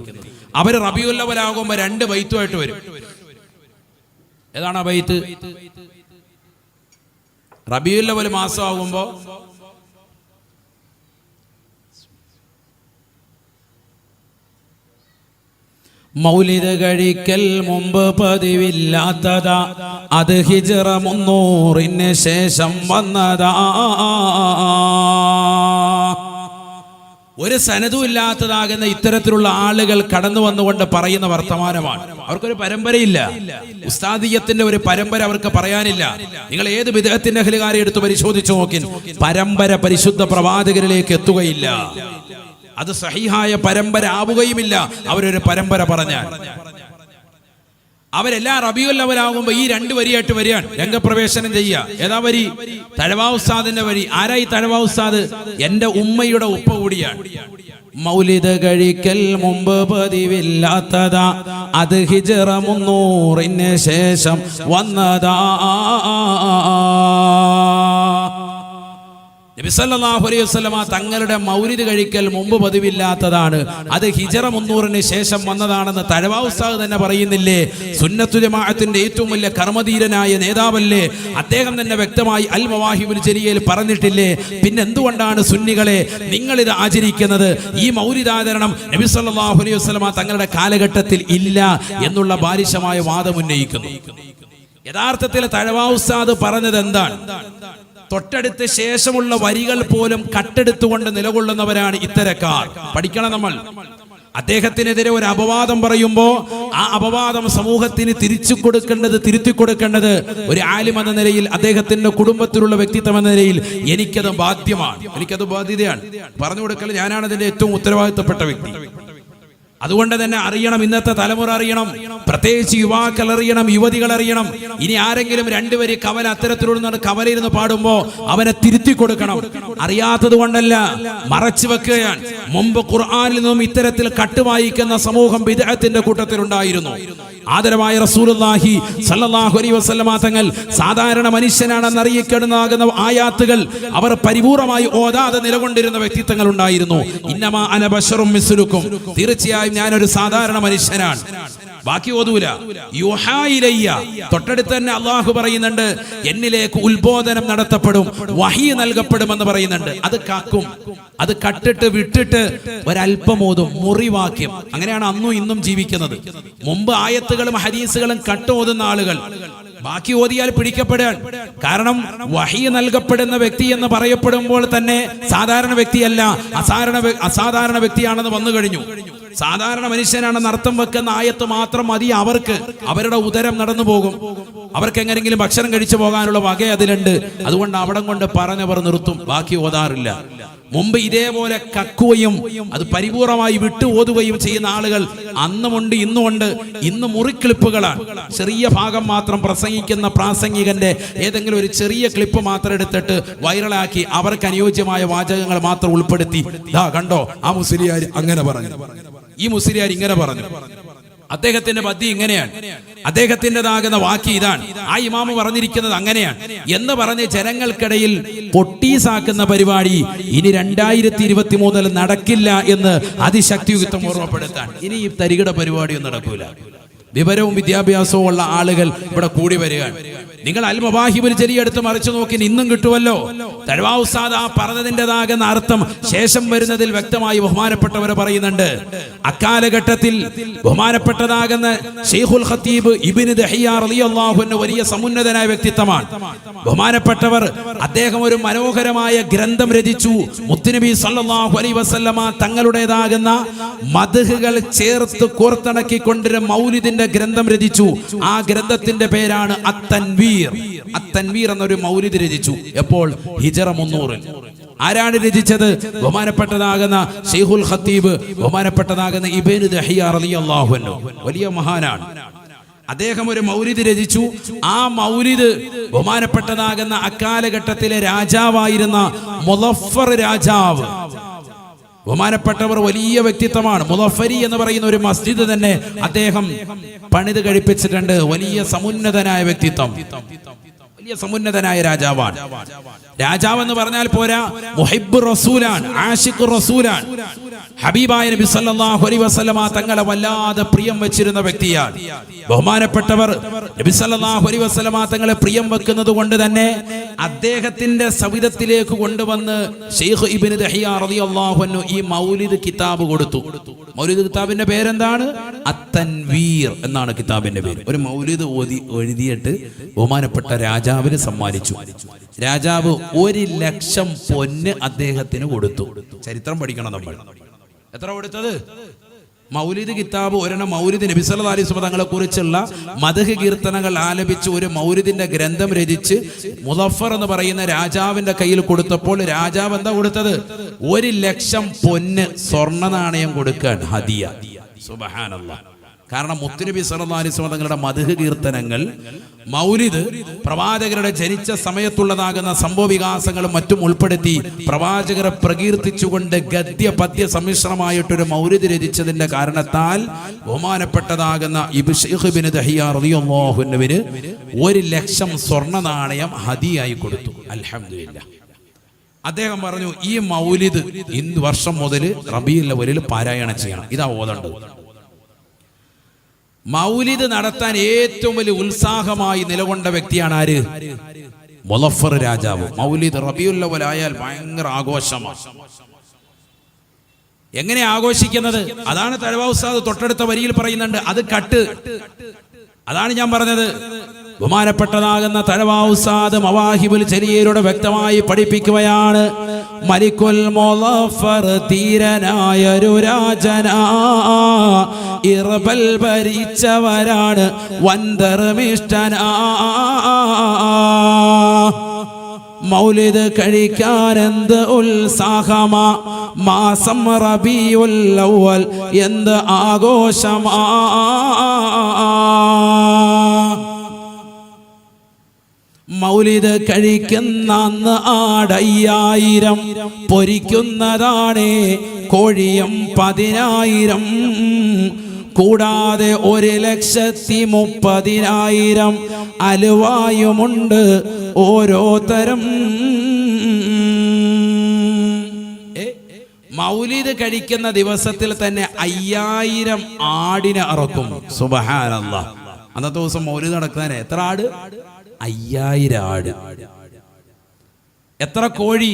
അവർ റബീഉൽ അവ്വൽ ആകുമ്പോൾ 2 ബൈത്തുമായിട്ട് വരും. ഏതാണ് ആ ബൈത്ത്? റബീഉൽ അവ്വൽ മാസമാകുമ്പോൾ മൗലിദ് കഴിക്കൽ മുമ്പ് പതിവില്ലാത്തതാ, അത് ഹിജ്റ 300 ശേഷം വന്നതാ. ഒരു സനദും ഇല്ലാത്തതാകുന്ന ഇത്തരത്തിലുള്ള ആളുകൾ കടന്നു വന്നുകൊണ്ട് പറയുന്ന വർത്തമാനമാണ്. അവർക്കൊരു പരമ്പരയില്ല. ഉസ്താദിയത്തിന്റെ ഒരു പരമ്പര അവർക്ക് പറയാനില്ല. നിങ്ങൾ ഏത് ബിദ്അത്തിന്റെ അഹ്ലുകാരെ എടുത്ത് പരിശോധിച്ചു നോക്കിൻ, പരമ്പര പരിശുദ്ധ പ്രവാചകരിലേക്ക് എത്തുകയില്ല. അത് സഹീഹായ പരമ്പര ആവുകയുമില്ല. അവരൊരു പരമ്പര പറഞ്ഞാൽ അവരെല്ലാം റബീഉൽ അവ്വൽ ആകുമ്പോ ഈ 2 വരിയായിട്ട് വരികയാണ്, രംഗപ്രവേശനം ചെയ്യുക. ഏതാ വരി? തഴവാ ഉസ്താദിന്റെ വരി. ആരായി തഴവാ ഉസ്താദ്? എന്റെ ഉമ്മയുടെ ഉപ്പ കൂടിയാണ്. മൗലിദ് കഴിക്കൽ മുമ്പ് പതിവില്ലാത്തതാ, അത് ഹിജ്റ 300 ശേഷം വന്നതാ. നബി സല്ലല്ലാഹു അലൈഹി വസല്ലമ തങ്ങളുടെ മൗലിദ് കഴിക്കൽ മുമ്പ് പതിവില്ലാത്തതാണ്. അത് ഹിജറ 300-ന് ശേഷം വന്നതാണെന്ന് തഴവാ ഉസ്താദ് തന്നെ പറയുന്നില്ലേ? സുന്നത്തു ജമാഅത്തിന്റെ ഏറ്റവും വലിയ കർമ്മധീരനായ നേതാവല്ലേ? അദ്ദേഹം തന്നെ വ്യക്തമായി അൽ മവാഹിബുൽ ജലിയയിൽ പറഞ്ഞിട്ടില്ലേ? പിന്നെ എന്തുകൊണ്ടാണ് സുന്നികളെ നിങ്ങളിത് ആചരിക്കുന്നത്? ഈ മൗലിദാചരണം നബി സല്ലല്ലാഹു അലൈഹി വസല്ലമ തങ്ങളുടെ കാലഘട്ടത്തിൽ ഇല്ല എന്നുള്ള ബാലിശമായ വാദം ഉന്നയിക്കുന്നു. യഥാർത്ഥത്തിൽ തഴവാ ഉസ്താദ് പറഞ്ഞത് എന്താണ്? തൊട്ടടുത്ത് ശേഷമുള്ള വരികൾ പോലും കട്ടെടുത്തുകൊണ്ട് നിലകൊള്ളുന്നവരാണ് ഇത്തരക്കാർ. പഠിക്കണം നമ്മൾ. അദ്ദേഹത്തിനെതിരെ ഒരു അപവാദം പറയുമ്പോൾ ആ അപവാദം സമൂഹത്തിന് തിരിച്ചു കൊടുക്കേണ്ടത്, തിരുത്തി കൊടുക്കേണ്ടത് ഒരു ആലിം എന്ന നിലയിൽ, അദ്ദേഹത്തിന്റെ കുടുംബത്തിലുള്ള വ്യക്തിത്വം എന്ന നിലയിൽ എനിക്കത് ബാധ്യമാണ്, എനിക്കത് ബാധ്യതയാണ്. പറഞ്ഞു കൊടുക്കൽ ഞാനാണ് അതിന്റെ ഏറ്റവും ഉത്തരവാദിത്തപ്പെട്ട വ്യക്തി. അതുകൊണ്ട് തന്നെ അറിയണം, ഇന്നത്തെ തലമുറ അറിയണം, പ്രത്യേകിച്ച് യുവാക്കൾ അറിയണം, യുവതികൾ അറിയണം. ഇനി ആരെങ്കിലും രണ്ടുപേര് കവല അത്തരത്തിലുള്ള കവലയിരുന്ന് പാടുമ്പോ അവനെ തിരുത്തി കൊടുക്കണം. അറിയാത്തത് കൊണ്ടല്ല, മറച്ചു വെക്കുകയാണ്. മുമ്പ് ഖുർആനിൽ നിന്നും ഇത്തരത്തിൽ കട്ടുവായിക്കുന്ന സമൂഹം ബിദ്അത്തിന്റെ കൂട്ടത്തിലുണ്ടായിരുന്നു. ആദരവായ റസൂലുള്ളാഹി സ്വല്ലല്ലാഹു അലൈഹി വസല്ലമ തങ്ങൾ സാധാരണ മനുഷ്യനാണെന്ന് അറിയിക്കപ്പെടുന്ന ആയാത്തുകൾ അവർ പരിപൂർണമായി ഓതാതെ നിലകൊണ്ടിരുന്ന വ്യക്തിത്വങ്ങൾ ഉണ്ടായിരുന്നു. ഇന്നമാ അന ബശറും മിസ്ലുക്കും, തീർച്ചയായും ഞാനൊരു സാധാരണ മനുഷ്യനാണ്. ബാക്കി ഓതൂല. യുഹാ ഇലയ്യ, തൊട്ടടുത്ത് തന്നെ അള്ളാഹു പറയുന്നുണ്ട്, എന്നിലേക്ക് ഉത്ബോധനം നടത്തപ്പെടും, വഹി നൽകപ്പെടുമെന്ന് പറയുന്നുണ്ട്. അത് കാക്കും, അത് കട്ടിട്ട് വിട്ടിട്ട് ഒരല്പം ഓതും, മുറിവാക്യം. അങ്ങനെയാണ് അന്നും ഇന്നും ജീവിക്കുന്നത്. മുമ്പ് ആയത്തുകളും ഹദീസുകളും കട്ടോതുന്ന ആളുകൾ ബാക്കി ഓതിയാൽ പിടിക്കപ്പെടാൻ. കാരണം വഹി നൽകപ്പെടുന്ന വ്യക്തി എന്ന് പറയപ്പെടുമ്പോൾ തന്നെ സാധാരണ വ്യക്തിയല്ല, അസാധാരണ വ്യക്തിയാണെന്ന് വന്നു കഴിഞ്ഞു. സാധാരണ മനുഷ്യനാണെന്ന് അർത്ഥം വെക്കുന്ന ആയത്ത് മാത്രം മതി അവർക്ക്. അവരുടെ ഉദരം നടന്നു പോകും, അവർക്ക് എങ്ങനെങ്കിലും ഭക്ഷണം കഴിച്ചു പോകാനുള്ള വക അതിലുണ്ട്. അതുകൊണ്ട് അവിടം കൊണ്ട് പറഞ്ഞവർ നിർത്തും, ബാക്കി ഓതാറില്ല. മുമ്പ് ഇതേപോലെ കക്കുകയും അത് പരിപൂർണമായി വിട്ടു ഓതുകയും ചെയ്യുന്ന ആളുകൾ അന്നുമുണ്ട്, ഇന്നുമുണ്ട്. ഇന്ന് മുറിക്ലിപ്പുകളാണ്. ചെറിയ ഭാഗം മാത്രം പ്രസംഗിക്കുന്ന പ്രാസംഗികന്റെ ഏതെങ്കിലും ഒരു ചെറിയ ക്ലിപ്പ് മാത്രം എടുത്തിട്ട് വൈറലാക്കി അവർക്ക് അനുയോജ്യമായ വാചകങ്ങൾ മാത്രം ഉൾപ്പെടുത്തി, ദാ കണ്ടോ ആ മുസ്ലിയാർ അങ്ങനെ പറഞ്ഞു, ഈ മുസ്ലിയാർ ഇങ്ങനെ പറഞ്ഞു, അദ്ദേഹത്തിന്റെ പദ്യം ഇങ്ങനെയാണ്, അദ്ദേഹത്തിൻ്റെതാകുന്ന വാക്ക് ഇതാണ്, ആ ഇമാമ് പറഞ്ഞിരിക്കുന്നത് അങ്ങനെയാണ് എന്ന് പറഞ്ഞ് ജനങ്ങൾക്കിടയിൽ പൊട്ടീസാക്കുന്ന പരിപാടി ഇനി 2023 നടക്കില്ല എന്ന് അതിശക്തിയുക്തം ഓർമ്മപ്പെടുത്താൻ. ഇനി ഈ തരികിട പരിപാടിയൊന്നും നടക്കൂല. വിവരവും വിദ്യാഭ്യാസവും ഉള്ള ആളുകൾ ഇവിടെ കൂടി വരികയാണ്. നിങ്ങൾ അൽ മവാഹിബുൽ ജലിയ എടുത്ത് മറിച്ചു നോക്കി, ഇന്നും കിട്ടുമല്ലോ. തഴവാ ഉസ്താദ് ആ പറഞ്ഞതിൻ്റെതാകുന്ന അർത്ഥം ശേഷം വരുന്നതിൽ വ്യക്തമായി ബഹുമാനപ്പെട്ടവർ പറയുന്നുണ്ട്. അക്കാലഘട്ടത്തിൽ ബഹുമാനപ്പെട്ടതാകുന്ന ശൈഖുൽ ഖത്തീബ് ഇബ്നു ദഹിയ റളിയല്ലാഹു അൻഹു വലിയ സമുന്നതനായ വ്യക്തിത്വമാണ്. ബഹുമാനപ്പെട്ടവർ അദ്ദേഹം ഒരു മനോഹരമായ ഗ്രന്ഥം രചിച്ചു. മുത്തുനബി സല്ലല്ലാഹു അലൈഹി വസല്ലമ തങ്ങളുടേതാകുന്ന മദ്ഹുകൾ ചേർത്ത് കോർത്തിണക്കിക്കൊണ്ടൊരു മൗലിദിന്റെ ഗ്രന്ഥം രചിച്ചു. ആ ഗ്രന്ഥത്തിന്റെ പേരാണ് അത്തൻവീർ. അത്തൻവീർ എന്നൊരു മൗലിദ് രചിച്ചു. എപ്പോൾ? ഹിജറ 300. ആരാണ് രചിച്ചത്? ബഹുമാനപ്പെട്ടതാകുന്ന ശൈഖുൽ ഖത്തീബ്, ബഹുമാനപ്പെട്ടതാകുന്ന ഇബ്നു ദഹിയ റളിയല്ലാഹു അൻഹു, വലിയ മഹാനാണ്. അദ്ദേഹം ഒരു മൗലിദ് രചിച്ചു. ആ മൗലിദ് ബഹുമാനപ്പെട്ടതാകുന്ന അക്കാലഘട്ടത്തിലെ രാജാവായിരുന്ന മുളഫർ രാജാവ്, ബഹുമാനപ്പെട്ടവർ വലിയ വ്യക്തിത്വമാണ്. മുളഫരി എന്ന് പറയുന്ന ഒരു മസ്ജിദ് തന്നെ അദ്ദേഹം പണിത് കഴിപ്പിച്ചിട്ടുണ്ട്. വലിയ സമുന്നതനായ വ്യക്തിത്വം, വലിയ സമുന്നതനായ രാജാവാണ്. രാജാവ് എന്ന് പറഞ്ഞാൽ പോരാ, മുഹിബ്ബുർ റസൂലാണ്, ആശിഖുർ റസൂലാണ്. ഹബീബായ നബി സല്ലല്ലാഹു അലൈഹി വസല്ലമ തങ്ങളെ വല്ലാതെ പ്രിയം വെച്ചിരുന്ന വ്യക്തിയാണ്. ബഹുമാനപ്പെട്ടവർ നബി സല്ലല്ലാഹു അലൈഹി വസല്ലമ തങ്ങളെ പ്രിയം വെക്കുന്നത് കൊണ്ട് തന്നെ അദ്ദേഹത്തിന്റെ സവിധത്തിലേക്ക് കൊണ്ടുവന്ന് ശൈഖ് ഇബ്നു ദഹിയ റളിയല്ലാഹു അൻഹു ഈ മൗലിദ് കിതാബ് കൊടുത്തു. മൗലിദ് കിതാബിന്റെ പേരെന്താണ്? അത്തൻവീർ എന്നാണ് കിതാബിന്റെ പേര്. ഒരു മൗലിദ് എഴുതിയിട്ട് ബഹുമാനപ്പെട്ട രാജാവിന് സമ്മാനിച്ചു. രാജാവ് 1,00,000 പൊന്ന് അദ്ദേഹത്തിന് കൊടുത്തു. ചരിത്രം പഠിക്കണം നമ്മൾ. എത്ര കൊടുത്തത്? മൗലിദ് കിതാബ് ഒരെണ്ണം, മൗലിദ് നബി സല്ലല്ലാഹു അലൈഹി വസല്ലം തങ്ങളെ കുറിച്ചുള്ള മദ്ഹ് കീർത്തനങ്ങൾ ആലപിച്ച് ഒരു മൗലിദിന്റെ ഗ്രന്ഥം രചിച്ച് മുളഫർ എന്ന് പറയുന്ന രാജാവിന്റെ കയ്യിൽ കൊടുത്തപ്പോൾ രാജാവ് എന്താ കൊടുത്തത്? 1,00,000 പൊന്ന് സ്വർണ്ണ നാണയം കൊടുക്കാൻ ഹദിയ. സുബ്ഹാനല്ലാഹ്. കാരണം മുത്തുനബി സല്ലല്ലാഹു അലൈഹി വസല്ലം തങ്ങളുടെ മദ്ഹ് കീർത്തനങ്ങൾ, മൗലിദ്, പ്രവാചകരുടെ ജനിച്ച സമയത്തുള്ളതാകുന്ന സംഭവ വികാസങ്ങളും മറ്റും ഉൾപ്പെടുത്തി പ്രവാചകരെ പ്രകീർത്തിച്ചുകൊണ്ട് ഗദ്യ പദ്യ സമ്മിശ്രമായിട്ടൊരു മൗലിദ് രചിച്ചതിന്റെ കാരണത്താൽ ബഹുമാനപ്പെട്ടതാകുന്ന ശൈഖ് ഇബ്നു ദഹിയ റളിയല്ലാഹു അൻഹുവിന് 1,00,000 സ്വർണ്ണ നാണയം ഹദിയായി കൊടുത്തു. അൽഹംദുലില്ലാഹ്. അദ്ദേഹം പറഞ്ഞു ഈ മൗലിദ് ഇന്ന് വർഷം മുതൽ റബീഉൽ അവ്വലിൽ പാരായണം ചെയ്യണം. ഇതാ ഓതേണ്ടത്. മൗലിദ് നടത്താൻ ഏറ്റവും വലിയ ഉത്സാഹമായി നിലകൊണ്ട വ്യക്തിയാണ് ആര്? മുളഫർ രാജാവ്. മൗലിദ് റബീഉൽ അവ്വൽ ആയാൽ ഭയങ്കര ആഘോഷമാണ്. എങ്ങനെ ആഘോഷിക്കുന്നത്? അതാണ് തഴവ ഉസ്താദ് തൊട്ടടുത്ത വരിയിൽ പറയുന്നുണ്ട്. അത് കട്ട്. അതാണ് ഞാൻ പറഞ്ഞത്. ബഹുമാനപ്പെട്ടതാകുന്ന തഴവ ഉസ്താദ് മവാഹിബുൽ ജലിയയിലൂടെ വ്യക്തമായി പഠിപ്പിക്കുകയാണ്. മലിക്കുൽ മുളഫർ തീരനായൊരു രാജനാ, ഇർബൽ ഭരിച്ചവരാണ് വൻധർമ്മിഷ്ഠനാ. മൗലിദ് കഴിക്കാൻ എന്ത് ഉത്സാഹമാ, മാസം റബീഉൽ അവ്വൽ എന്ത് ആഘോഷമാ. മൗലിദ് കഴിക്കുന്ന അന്ന് ആടയ്യായിരം, പൊരിക്കുന്നതാണേ കോഴിയും 10,000, കൂടാതെ 1,30,000 അലുവായുമുണ്ട് ഓരോ തരം. മൗലിദ് കഴിക്കുന്ന ദിവസത്തിൽ തന്നെ 5000 ആടിനെ അറക്കും. സുബ്ഹാനല്ലാഹ്. അന്നത്തെ ദിവസം മൗലിദ് നടക്കാൻ എത്ര ആട്? 5000 ആട്. എത്ര കോഴി?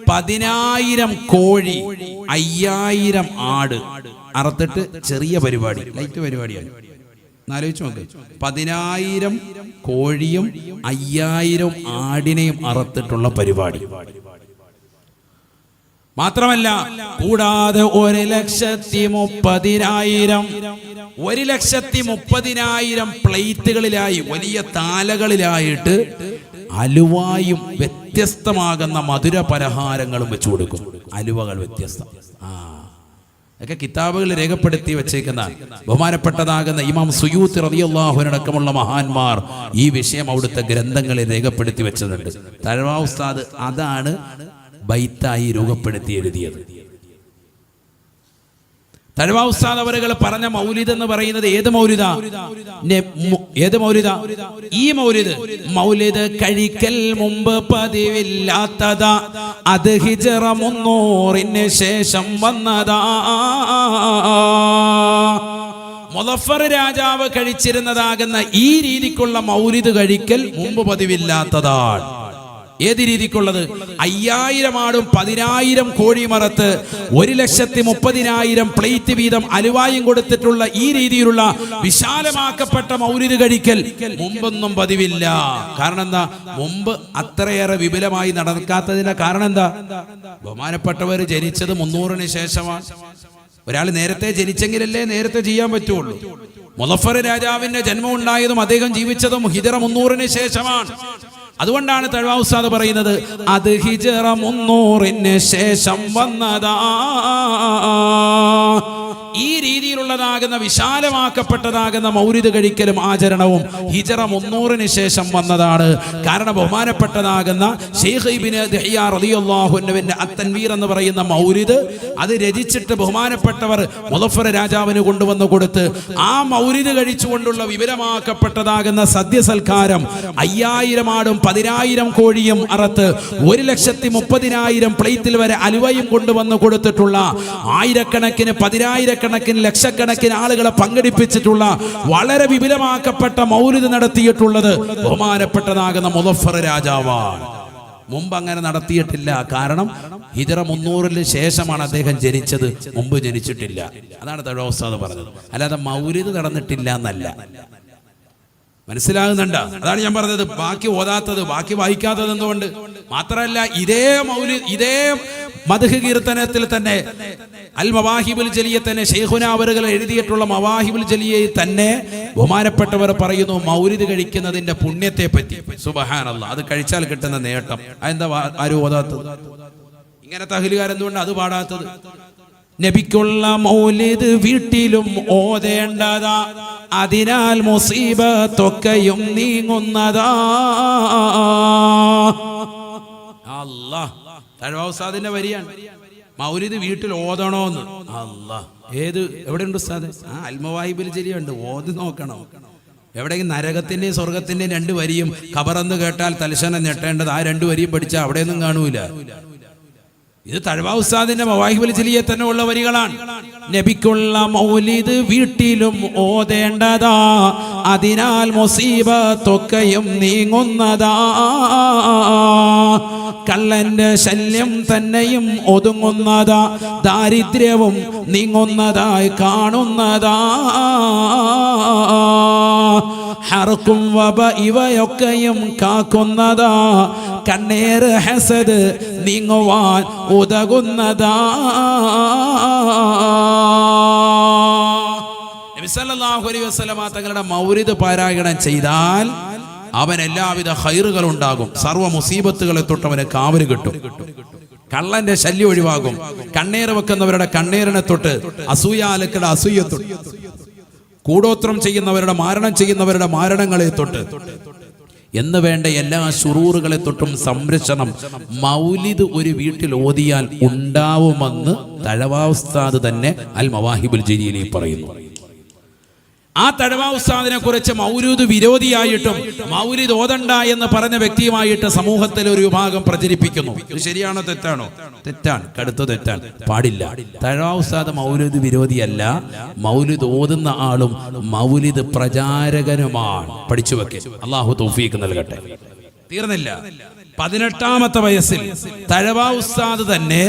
10,000 കോഴി, 5000 ആട് അറുത്തിട്ട് ചെറിയ പരിപാടി, ലൈറ്റ് പരിപാടിയാണ്. ആലോചിച്ച് നോക്ക്. 10,000 കോഴിയും 5000 ആടിനെയും അറുത്തിട്ടുള്ള പരിപാടി. മാത്രമല്ല, കൂടാതെ 1,30,000 1,30,000 പ്ലേറ്റുകളിലായി, വലിയ താലകളിലായിട്ട് അലുവായും വ്യത്യസ്തമാകുന്ന മധുര പലഹാരങ്ങളും വെച്ചു കൊടുക്കും. അലുവകൾ വ്യത്യസ്തം. ഒക്കെ കിതാബുകൾ രേഖപ്പെടുത്തി വെച്ചേക്കുന്ന ബഹുമാനപ്പെട്ടതാകുന്ന ഇമാം സുയൂത്തി റളിയല്ലാഹു അൻഹു അടക്കമുള്ള മഹാന്മാർ ഈ വിഷയം അവിടുത്തെ ഗ്രന്ഥങ്ങളിൽ രേഖപ്പെടുത്തി വെച്ചതുണ്ട്. തഴവ ഉസ്താദ് അതാണ് ബൈത്തായി രൂപപ്പെടുത്തി എഴുതിയത്. തഴവ ഉസ്താദ് അവരുകൾ പറഞ്ഞ മൗലിദ് എന്ന് പറയുന്നത് ഏത് മൗലിദാ? ഏത് മൗലിദാ? ഈ മൗലിദ്. മൗലിദ് കഴിക്കൽ മുമ്പ് പതിവില്ലാത്തതാ, അത് ഹിജ്റ 300 ശേഷം വന്നതാ. മുളഫർ രാജാവ് കഴിച്ചിരുന്നതാകുന്ന ഈ രീതിക്കുള്ള മൗലിദ് കഴിക്കൽ മുമ്പ് പതിവില്ലാത്തതാണ്. ഏത് രീതിക്കുള്ളത്? 5000 ആടും 10,000 കോഴിയും അറുത്ത് 1,30,000 പ്ലേറ്റ് വീതം അലുവായും കൊടുത്തിട്ടുള്ള ഈ രീതിയിലുള്ള വിശാലമാക്കപ്പെട്ട മൗലിദ് കഴിക്കൽ മുമ്പൊന്നും പതിവില്ല. കാരണം എന്താ? മുമ്പ് അത്രയേറെ വിപുലമായി നടക്കാത്തതിന്റെ കാരണം എന്താ? ബഹുമാനപ്പെട്ടവർ ജനിച്ചത് 300 ശേഷമാണ്. ഒരാൾ നേരത്തെ ജനിച്ചെങ്കിലല്ലേ നേരത്തെ ചെയ്യാൻ പറ്റുള്ളൂ. മുളഫർ രാജാവിന്റെ ജന്മം ഉണ്ടായതും അദ്ദേഹം ജീവിച്ചതും ഹിജ്റ 300 ശേഷമാണ്. അതുകൊണ്ടാണ് തഴവ ഉസ്താദ് പറയുന്നത് അത് ഹിജ്റ 300 ശേഷം വന്നതാ. ഈ രീതിയിലുള്ളതാകുന്ന വിശാലമാക്കപ്പെട്ടതാകുന്ന മൗലിദ് കഴിക്കലും ആചരണവും ഹിജ്റ 300 ശേഷം വന്നതാണ്. കാരണം ബഹുമാനപ്പെട്ടതാകുന്ന ശൈഖ് ഇബ്നു ദഹിയ റളിയല്ലാഹു അൻഹുവിന്റെ അത്തൻവീർ എന്ന് പറയുന്ന മൗലിദ് അത് രചിച്ചിട്ട് ബഹുമാനപ്പെട്ടവർ മുളഫർ രാജാവിന് കൊണ്ടുവന്ന് കൊടുത്ത് ആ മൗലിദ് കഴിച്ചുകൊണ്ടുള്ള വിപുലമാക്കപ്പെട്ടതാകുന്ന സദ്യസൽക്കാരം 5000 ആടും 10,000 കോഴിയും അറുത്ത് 1,30,000 പ്ലേറ്റിൽ വരെ അലുവയും കൊണ്ടുവന്ന് കൊടുത്തിട്ടുള്ള ആയിരക്കണക്കിന് 10,000 ലക്ഷക്കണക്കിന് ആളുകളെ പങ്കെടുപ്പിച്ചിട്ടുള്ള വളരെ വിപുലമാക്കപ്പെട്ട മൗലിദ് നടത്തിയിട്ടുള്ളത് ബഹുമാനപ്പെട്ടതാകുന്ന മുളഫർ രാജാവാണ്. മുമ്പ് അങ്ങനെ നടത്തിയിട്ടില്ല. കാരണം ഹിജ്റ 300 ശേഷമാണ് അദ്ദേഹം ജനിച്ചത്, മുമ്പ് ജനിച്ചിട്ടില്ല. അതാണ് തഴവ ഉസ്താദ് പറഞ്ഞത്. അല്ലാതെ മൗലിദ് നടന്നിട്ടില്ല എന്നല്ല. മനസ്സിലാകുന്നുണ്ടോ? അതാണ് ഞാൻ പറഞ്ഞത്. ബാക്കി ഓതാത്തത്, ബാക്കി വായിക്കാത്തത് എന്തുകൊണ്ട്? മാത്രമല്ല, ഇതേ മൗലിദ്, ഇതേ മദ്ഹ് കീർത്തനത്തിൽ തന്നെ അൽ മവാഹിബുൽ ജലിയ തന്നെ ശൈഖുന അവറുകൾ എഴുതിയിട്ടുള്ള മവാഹിബുൽ ജലിയയിൽ തന്നെ ബഹുമാനപ്പെട്ടവർ പറയുന്നു മൗലിദ് കഴിക്കുന്നതിന്റെ പുണ്യത്തെ പറ്റി. സുബ്ഹാനല്ലാഹ്. അത് കഴിച്ചാൽ കിട്ടുന്ന നേട്ടം. അതെന്താ ആരും ഓതാത്തത്? ഇങ്ങനത്തെ അഹ്ലുകാരെന്തുകൊണ്ട് അത് പാടാത്തത്? നബിക്കുള്ള മൗലിദ് വീട്ടിലും ഓതേണ്ടതാ, അതിനാൽ മുസീബത്തൊക്കെയും നീങ്ങുന്നതാ. അല്ലാഹ്. തഴവ ഉസ്താദിന്റെ വരിയാണ്. മൗലിദ് വീട്ടിൽ ഓതണോന്ന്. അല്ലാഹ്. ഏത് എവിടെയുണ്ട് ഉസ്താദ്? അൽ മവാഹിബുൽ ജലിയ ഉണ്ട്, ഓതി നോക്കണം. എവിടെയെങ്കിലും നരകത്തിന്റെയും സ്വർഗത്തിന്റെയും 2 വരിയും ഖബറെന്ന് കേട്ടാൽ തൽക്ഷണം ഞെട്ടേണ്ടത് ആ 2 വരിയും പഠിച്ചാൽ അവിടെയൊന്നും കാണൂല. ഇത് തഴവ ഉസ്താദിന്റെ മവാഹിബുൽ ജലിയെ തന്നെ ഉള്ള വരികളാണ്. നബിക്കുള്ള മൗലിദ് വീട്ടിലും ഓതേണ്ടതാ, അതിനാൽ മുസീബത്തൊക്കെയും നീങ്ങുന്നതാ. കള്ളന്റെ ശല്യം തന്നെയും ഒതുങ്ങുന്നതാ, ദാരിദ്ര്യവും നീങ്ങുന്നതായി കാണുന്നതാ. ഹർക്കും വബ ഇവയൊക്കെയും കാക്കുന്നതാ, കണ്ണേറ് ഹസദ് നീങ്ങുവാൻ ഉതകുന്നതാ. നബി സല്ലല്ലാഹു അലൈഹി വസല്ലമ തങ്ങളുടെ മൗലിദ് പാരായണം ചെയ്താൽ അവൻ എല്ലാവിധ ഖൈറുകൾ ഉണ്ടാകും, സർവ്വ മുസീബത്തുകളെ തൊട്ട് അവന് കാവല് കിട്ടും, കള്ളന്റെ ശല്യം ഒഴിവാകും, കണ്ണേറ് വെക്കുന്നവരുടെ കണ്ണേറിനെ തൊട്ട്, അസൂയാലുക്കളുടെ അസൂയ തൊട്ട്, കൂടോത്രം ചെയ്യുന്നവരുടെ മാരണം ചെയ്യുന്നവരുടെ മാരണങ്ങളെ തൊട്ട് എന്ന് വേണ്ട എല്ലാ ശുറൂറുകളെ തൊട്ടും സംരക്ഷണം മൗലിദ് ഒരു വീട്ടിൽ ഓതിയാൽ ഉണ്ടാവുമെന്ന് തഴവ ഉസ്താദ് തന്നെ അൽ മവാഹിബുൽ ജലീലിൽ പറയുന്നു. ആ തഴവ ഉസ്താദിനെ കുറിച്ച് മൗലൂദ് വിരോധിയായിട്ടും മൗലിദ് ഓതണ്ട എന്ന് പറഞ്ഞ വ്യക്തിയുമായിട്ട് സമൂഹത്തിൽ ഒരു വിഭാഗം പ്രചരിപ്പിക്കുന്നു. ഇത് ശരിയാണോ തെറ്റാണോ? തെറ്റാണ്, കടുത്ത തെറ്റാണ്, പാടില്ല. തഴവ ഉസ്താദ് മൗലൂദ് വിരോധിയല്ല, മൗലിദ് ഓതുന്ന ആളും മൗലിദ് പ്രചാരകനുമാണ്. പഠിച്ചു വെക്കേ. അള്ളാഹു തൗഫീഖ് നൽകട്ടെ. തീർന്നില്ല. 18ാമത്തെ വയസ്സിൽ തഴവ ഉസ്താദ് തന്നെ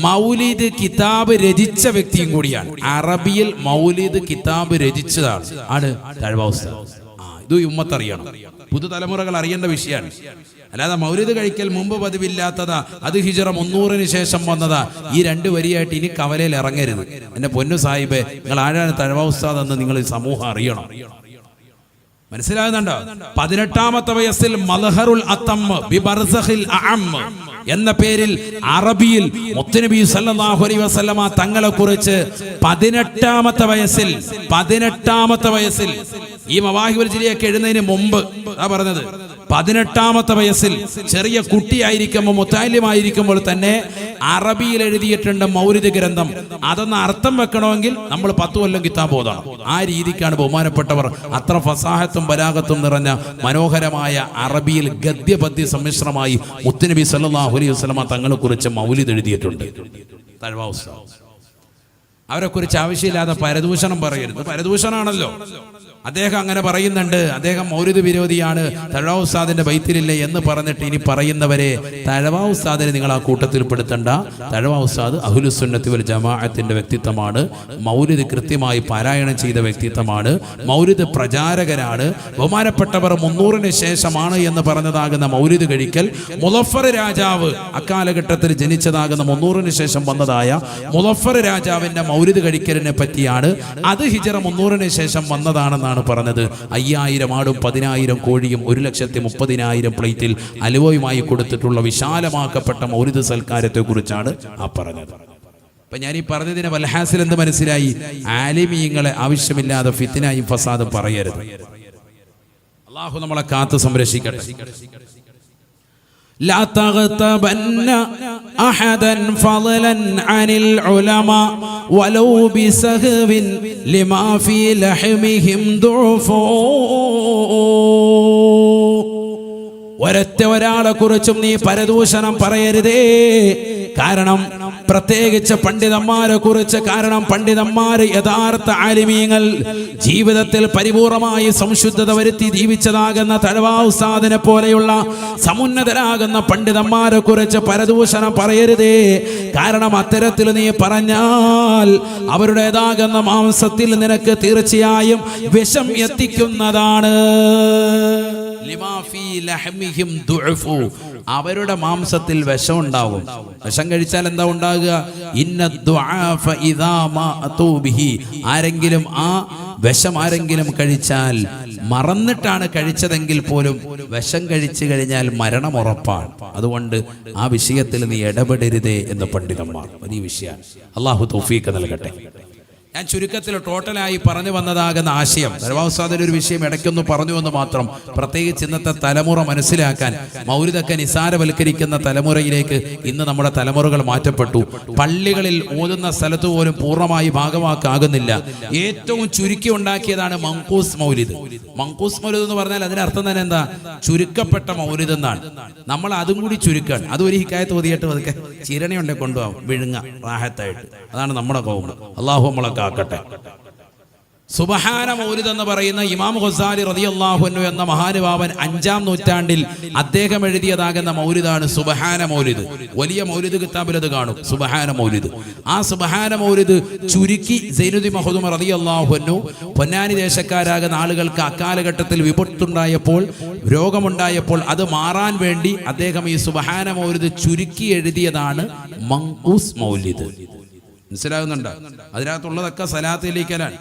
മൗലിദ് കിതാബ് രചിച്ച വ്യക്തിയും കൂടിയാണ്. അറബിയിൽ മൗലിദ് കിതാബ് രചിച്ചതാണ് ആണ് തഴവ ഉസ്താദ്. ഇത് ഉമ്മത്തറിയണം, പുതുതലമുറകൾ അറിയേണ്ട വിഷയമാണ്. അല്ലാതെ മൗലിദ് കഴിക്കൽ മുമ്പ് പതിവില്ലാത്തതാ, അത് ഹിജറ 300-ന് ശേഷം വന്നതാ. ഈ 2 വരിയായിട്ട് ഇനി കവലയിൽ ഇറങ്ങരുത്. എന്റെ പൊന്നു സാഹിബേ, നിങ്ങൾ ആരാണ് തഴവ ഉസ്താദ് എന്ന് നിങ്ങൾ സമൂഹം അറിയണം. മനസ്സിലാകുന്നുണ്ടോ? 18ാമത്തെ വയസ്സിൽ മൽഹറുൽ അത്തം ബി ബർസഖിൽ അഅം എന്ന പേരിൽ അറബിയിൽ മുത്തുനബി സല്ലല്ലാഹു അലൈഹി വസല്ലമ തങ്ങളെ കുറിച്ച് 18ാമത്തെ വയസ്സിൽ ഈ മവാഹിബുൽ ജലിയൊക്കെ എഴുതുന്നതിന് മുമ്പ് പറഞ്ഞത് 18ാമത്തെ വയസ്സിൽ ചെറിയ കുട്ടിയായിരിക്കുമ്പോൾ മുത്താലിമായിരിക്കുമ്പോൾ തന്നെ അറബിയിൽ എഴുതിയിട്ടുണ്ട് മൗലിദ് ഗ്രന്ഥം. അതൊന്ന് അർത്ഥം വെക്കണമെങ്കിൽ നമ്മൾ 10 കൊല്ലം കിതാബ് ഓതണം. ആ രീതിക്കാണ് ബഹുമാനപ്പെട്ടവർ അത്ര ഫസാഹത്തും ബലാഗത്തും നിറഞ്ഞ മനോഹരമായ അറബിയിൽ ഗദ്യപദ്യ സമ്മിശ്രമായി മുത്തുനബി സല്ലല്ലാഹു അലൈഹി വസല്ലമ തങ്ങളെ കുറിച്ച് മൗലിദ് എഴുതിയിട്ടുണ്ട്. തഴവ ഉസ്താദ് അവരെ കുറിച്ച് ആവശ്യമില്ലാതെ പരദൂഷണം പറയരുത്. പരദൂഷണാണല്ലോ. അദ്ദേഹം അങ്ങനെ പറയുന്നുണ്ട്, അദ്ദേഹം മൗലിദ് വിരോധിയാണ്, തഴവ ഉസ്താദിന്റെ ബൈത്തിലില്ലേ എന്ന് പറഞ്ഞിട്ട് ഇനി പറയുന്നവരെ തഴവ ഉസ്താദിനെ നിങ്ങൾ ആ കൂട്ടത്തിൽ പെടുത്തണ്ട. തഴവ ഉസ്താദ് അഹ്ലുസുന്നത്തി വൽ ജമാഅത്തിന്റെ വ്യക്തിത്വമാണ്, മൗലിദ് കൃത്യമായി പാരായണം ചെയ്ത വ്യക്തിത്വമാണ്, മൗലിദ് പ്രചാരകനാണ്. ബഹുമാനപ്പെട്ടവർ 300-ന് ശേഷമാണ് എന്ന് പറഞ്ഞതാകുന്ന മൗലിദ് കഴിക്കൽ മുളഫർ രാജാവ് അക്കാലഘട്ടത്തിൽ ജനിച്ചതാകുന്ന 300-ന് ശേഷം വന്നതായ മുളഫർ രാജാവിന്റെ മൗലിദ് കഴിക്കലിനെ പറ്റിയാണ്. അത് ഹിജറ 300-ന് ശേഷം വന്നതാണെന്നാണ് പറഞ്ഞത്. 5000 ആടും 10000 കോഴിയും 1,30,000 പ്ലേറ്റിൽ അലുവയുമായി കൊടുത്തിട്ടുള്ള വിശാലമാക്കപ്പെട്ട മൗലിദ് സൽക്കാരത്തെ കുറിച്ചാണ് ആ പറഞ്ഞത്. അപ്പൊ ഞാൻ ഈ പറഞ്ഞതിന് വൽഹാസിൽ എന്ത് മനസ്സിലായി? ആലിമീങ്ങളെ ആവശ്യമില്ലാതെ ഫിത്നയും ഫസാദും പറയരുത്. അല്ലാഹു നമ്മളെ കാത്തു സംരക്ഷിക്കട്ടെ. لا تغتبن أحدا فضلا عن العلماء ولو بسهو لما في لحمهم ضعف. ഒരൊറ്റ ഒരാളെ കുറിച്ചും നീ പരദൂഷണം പറയരുതേ. കാരണം പ്രത്യേകിച്ച് പണ്ഡിതന്മാരെ കുറിച്ച്, കാരണം പണ്ഡിതന്മാര് യഥാർത്ഥ ആലിമീങ്ങൾ ജീവിതത്തിൽ പരിപൂർണമായി സംശുദ്ധത വരുത്തി ജീവിച്ചതാകുന്ന തഴവ ഉസ്താദിനെ പോലെയുള്ള സമുന്നതരാകുന്ന പണ്ഡിതന്മാരെ കുറിച്ച് പരദൂഷണം പറയരുതേ. കാരണം അത്തരത്തിൽ നീ പറഞ്ഞാൽ അവരുടേതാകുന്ന മാംസത്തിൽ നിനക്ക് തീർച്ചയായും വിഷം എത്തിക്കുന്നതാണ്. അവരുടെ മാംസത്തിൽ വിഷം ഉണ്ടാകും. വിഷം കഴിച്ചാൽ എന്താ ഉണ്ടാകുക? ആരെങ്കിലും ആ വിഷം ആരെങ്കിലും കഴിച്ചാൽ, മറന്നിട്ടാണ് കഴിച്ചതെങ്കിൽ പോലും വിഷം കഴിച്ചു കഴിഞ്ഞാൽ മരണം ഉറപ്പാണ്. അതുകൊണ്ട് ആ വിഷയത്തിൽ നീ ഇടപെടരുതേ എന്ന് പണ്ഡിതന്മാർ. വലിയ വിഷയമാണ്. അള്ളാഹു തൗഫീഖ് നൽകട്ടെ. ഞാൻ ചുരുക്കത്തിൽ ടോട്ടലായി പറഞ്ഞു വന്നതാകുന്ന ആശയം ദർവാസാദിന്റെ ഒരു വിഷയം ഇടയ്ക്കൊന്ന് പറഞ്ഞു എന്ന് മാത്രം. പ്രത്യേകിച്ച് ഇന്നത്തെ തലമുറ മനസ്സിലാക്കാൻ മൗലിദൊക്കെ നിസാരവൽക്കരിക്കുന്ന തലമുറയിലേക്ക് ഇന്ന് നമ്മുടെ തലമുറകൾ മാറ്റപ്പെട്ടു. പള്ളികളിൽ ഓതുന്ന സ്ഥലത്ത് പോലും പൂർണ്ണമായി ഭാഗമാക്കാകുന്നില്ല. ഏറ്റവും ചുരുക്കി ഉണ്ടാക്കിയതാണ് മങ്കൂസ് മൗലിദ്. മങ്കൂസ് മൗലിദ് എന്ന് പറഞ്ഞാൽ അതിനർത്ഥം തന്നെ എന്താ? ചുരുക്കപ്പെട്ട മൗലിദ് എന്നാണ്. നമ്മൾ അതും കൂടി ചുരുക്കാണ്. അത് ഒരു ഹിക്കായത്ത് ഓതിയിട്ട് അതൊക്കെ ചിരണയുണ്ടെ കൊണ്ടുപോകും, വിഴുങ്ങ റാഹത്തായിട്ട്. അതാണ് നമ്മുടെ കൗമ. അള്ളാഹു നമ്മളെ കാക്കട്ടെ. സുബ്ഹാന മൗലിദ് എന്ന് പറയുന്ന ഇമാം ഗസാലി റളിയല്ലാഹു അൻഹു എന്ന മഹാനുഭാവൻ 5-ാം നൂറ്റാണ്ടിൽ അദ്ദേഹം എഴുതിയതാകുന്ന മൗലിദാണ് സുബ്ഹാന മൗലിദ്. വലിയ മൗലിദ് കിതാബിൽ അത് കാണും, സുബ്ഹാന മൗലിദ്. ആ സുബ്ഹാന മൗലിദ് ചുരുക്കി സൈനുദ്ദീൻ മഖ്ദൂം റളിയല്ലാഹു അൻഹു പൊന്നാനി ദേശക്കാരാകുന്ന ആളുകൾക്ക് അക്കാലഘട്ടത്തിൽ വിപത്തുണ്ടായപ്പോൾ, രോഗമുണ്ടായപ്പോൾ അത് മാറാൻ വേണ്ടി അദ്ദേഹം ഈ സുബ്ഹാന മൗലിദ് ചുരുക്കി എഴുതിയതാണ് മങ്കൂസ് മൗലിദ്. മനസ്സിലാകുന്നുണ്ടോ? അതിനകത്തുള്ളതൊക്കെ സലാത്തിലേക്കാണ്.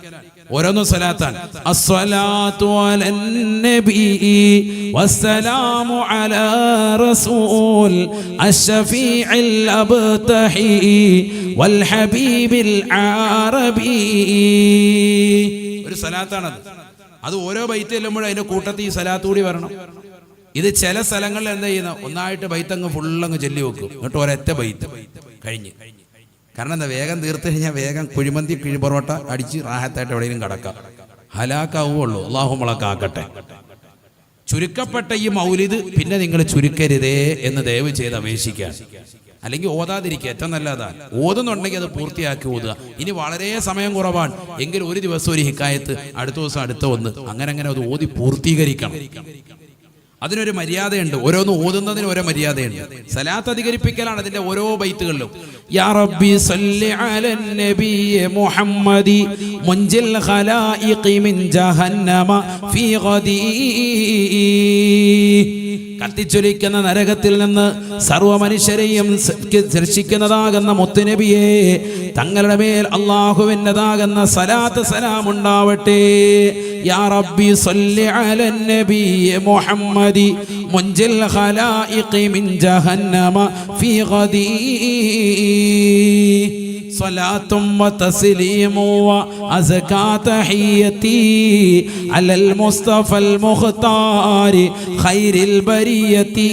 ഓരോന്നും സലാത്താണ്. അസ്സലാത്തു അലൻ നബി വസ്സലാമു അലാ റസൂൽ അശ്ശഫീഇൽ അബ്തഹി വൽ ഹബീബിൽ അറബി. ഒരു സലാത്താണത്. അത് ഓരോ ബൈത്ത് ചെല്ലുമ്പോഴും അതിന്റെ കൂട്ടത്തിൽ ഈ സലാത്ത് കൂടി വരണം. ഇത് ചില സ്ഥലങ്ങളിൽ എന്താ ചെയ്യുന്ന, ഒന്നായിട്ട് ബൈത്തങ്ങ് ഫുള്ളങ്ങ് ചൊല്ലി വെക്കും, എന്നിട്ട് ഒരൊറ്റ ബൈത്ത് കഴിഞ്ഞ്. കാരണം എന്താ, വേഗം തീർത്ത് കഴിഞ്ഞാൽ വേഗം കുഴിമന്തി കിഴിപൊറോട്ട അടിച്ച് റാഹത്തായിട്ട് എവിടെയെങ്കിലും കിടക്കാം, ഹലാക്കാവുള്ളൂ. അള്ളാഹു നമ്മളെ കാക്കട്ടെ. ചുരുക്കപ്പെട്ട ഈ മൗലിദ് പിന്നെ നിങ്ങൾ ചുരുക്കരുതേ എന്ന് ദയവ് ചെയ്ത് അപേക്ഷിക്കാൻ. അല്ലെങ്കിൽ ഓതാതിരിക്കുക, ഏറ്റവും നല്ലതാണ്. ഓതുന്നുണ്ടെങ്കിൽ അത് പൂർത്തിയാക്കി ഓതുക. ഇനി വളരെ സമയം കുറവാണ് എങ്കിൽ ഒരു ദിവസം ഒരു ഹിക്കായത്ത്, അടുത്ത ദിവസം അടുത്ത ഒന്ന്, അങ്ങനെ അത് ഓതി പൂർത്തീകരിക്കണം. അതിനൊരു മര്യാദയുണ്ട്. ഓരോന്ന് ഓതുന്നതിന് ഓരോ മര്യാദയുണ്ട്. സലാത്ത് അധികരിപ്പിക്കലാണ് അതിന്റെ ഓരോ ബൈത്തുകളിലും. യാ റബ്ബി സല്ലി അലൻ നബിയ്യ മുഹമ്മദി മുൻജിൽ ഖലായിഖി മിൻ ജഹന്നമ ഫീ ഗദീ. കത്തിച്ചൊലിക്കുന്ന നരകത്തിൽ നിന്ന് സർവ്വ മനുഷ്യരെയും രക്ഷിക്കുന്നതാകുന്ന മുത്തുനബിയെ, തങ്ങളുടെ മേൽ അല്ലാഹുവിൻ്റെതാകുന്ന സലാത്ത് സലാം ഉണ്ടാവട്ടെ. യാ റബ്ബി സല്ലി അലൻ നബിയ്യ മുഹമ്മദി മുൻജിൽ ഖലായിഖി മിൻ ജഹന്നമ ഫീ ഗദീ. സ്വലാത്തും വതസ്ലീമും വഅസ്കാ തഹിയ്യതി അലൽ മുസ്തഫൽ മുഖ്താരി ഖൈറിൽ ബരിയതി.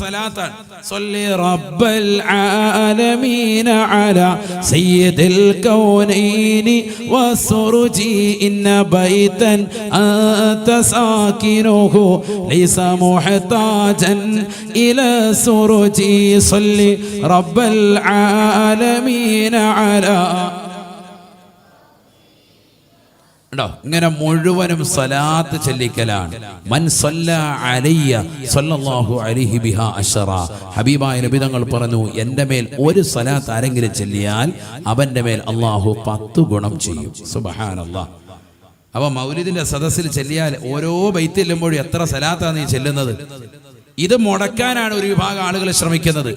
സലാത്താണ്. صلي رب العالمين على سيد الكونين والسرج إن بيتا أنت ساكنه ليس محتاجا إلى سرج. صلي رب العالمين على. ഇങ്ങനെ മുഴുവനും സലാത്ത് ചൊല്ലിക്കലാണ്. മൻ സല്ല അലയ്യ സല്ലല്ലാഹു അലൈഹി ബിഹാ അശറ. ഹബീബായ നബി തങ്ങൾ പറഞ്ഞു, എൻ്റെ മേൽ ഒരു സലാത്ത് ആരെങ്കിലും ചൊല്ലിയാൽ അവന്റെ മേൽ അള്ളാഹു 10 ഗുണം ചെയ്യും. സുബ്ഹാനല്ലാഹ്. അപ്പൊ മൗലിദിന്റെ സദസ്സിൽ ചൊല്ലിയാൽ ഓരോ ബൈത്ത് ചെല്ലുമ്പോഴും എത്ര സലാത്താണ് നീ ചെല്ലുന്നത്? ഇത് മുടക്കാനാണ് ഒരു വിഭാഗം ആളുകൾ ശ്രമിക്കുന്നത്.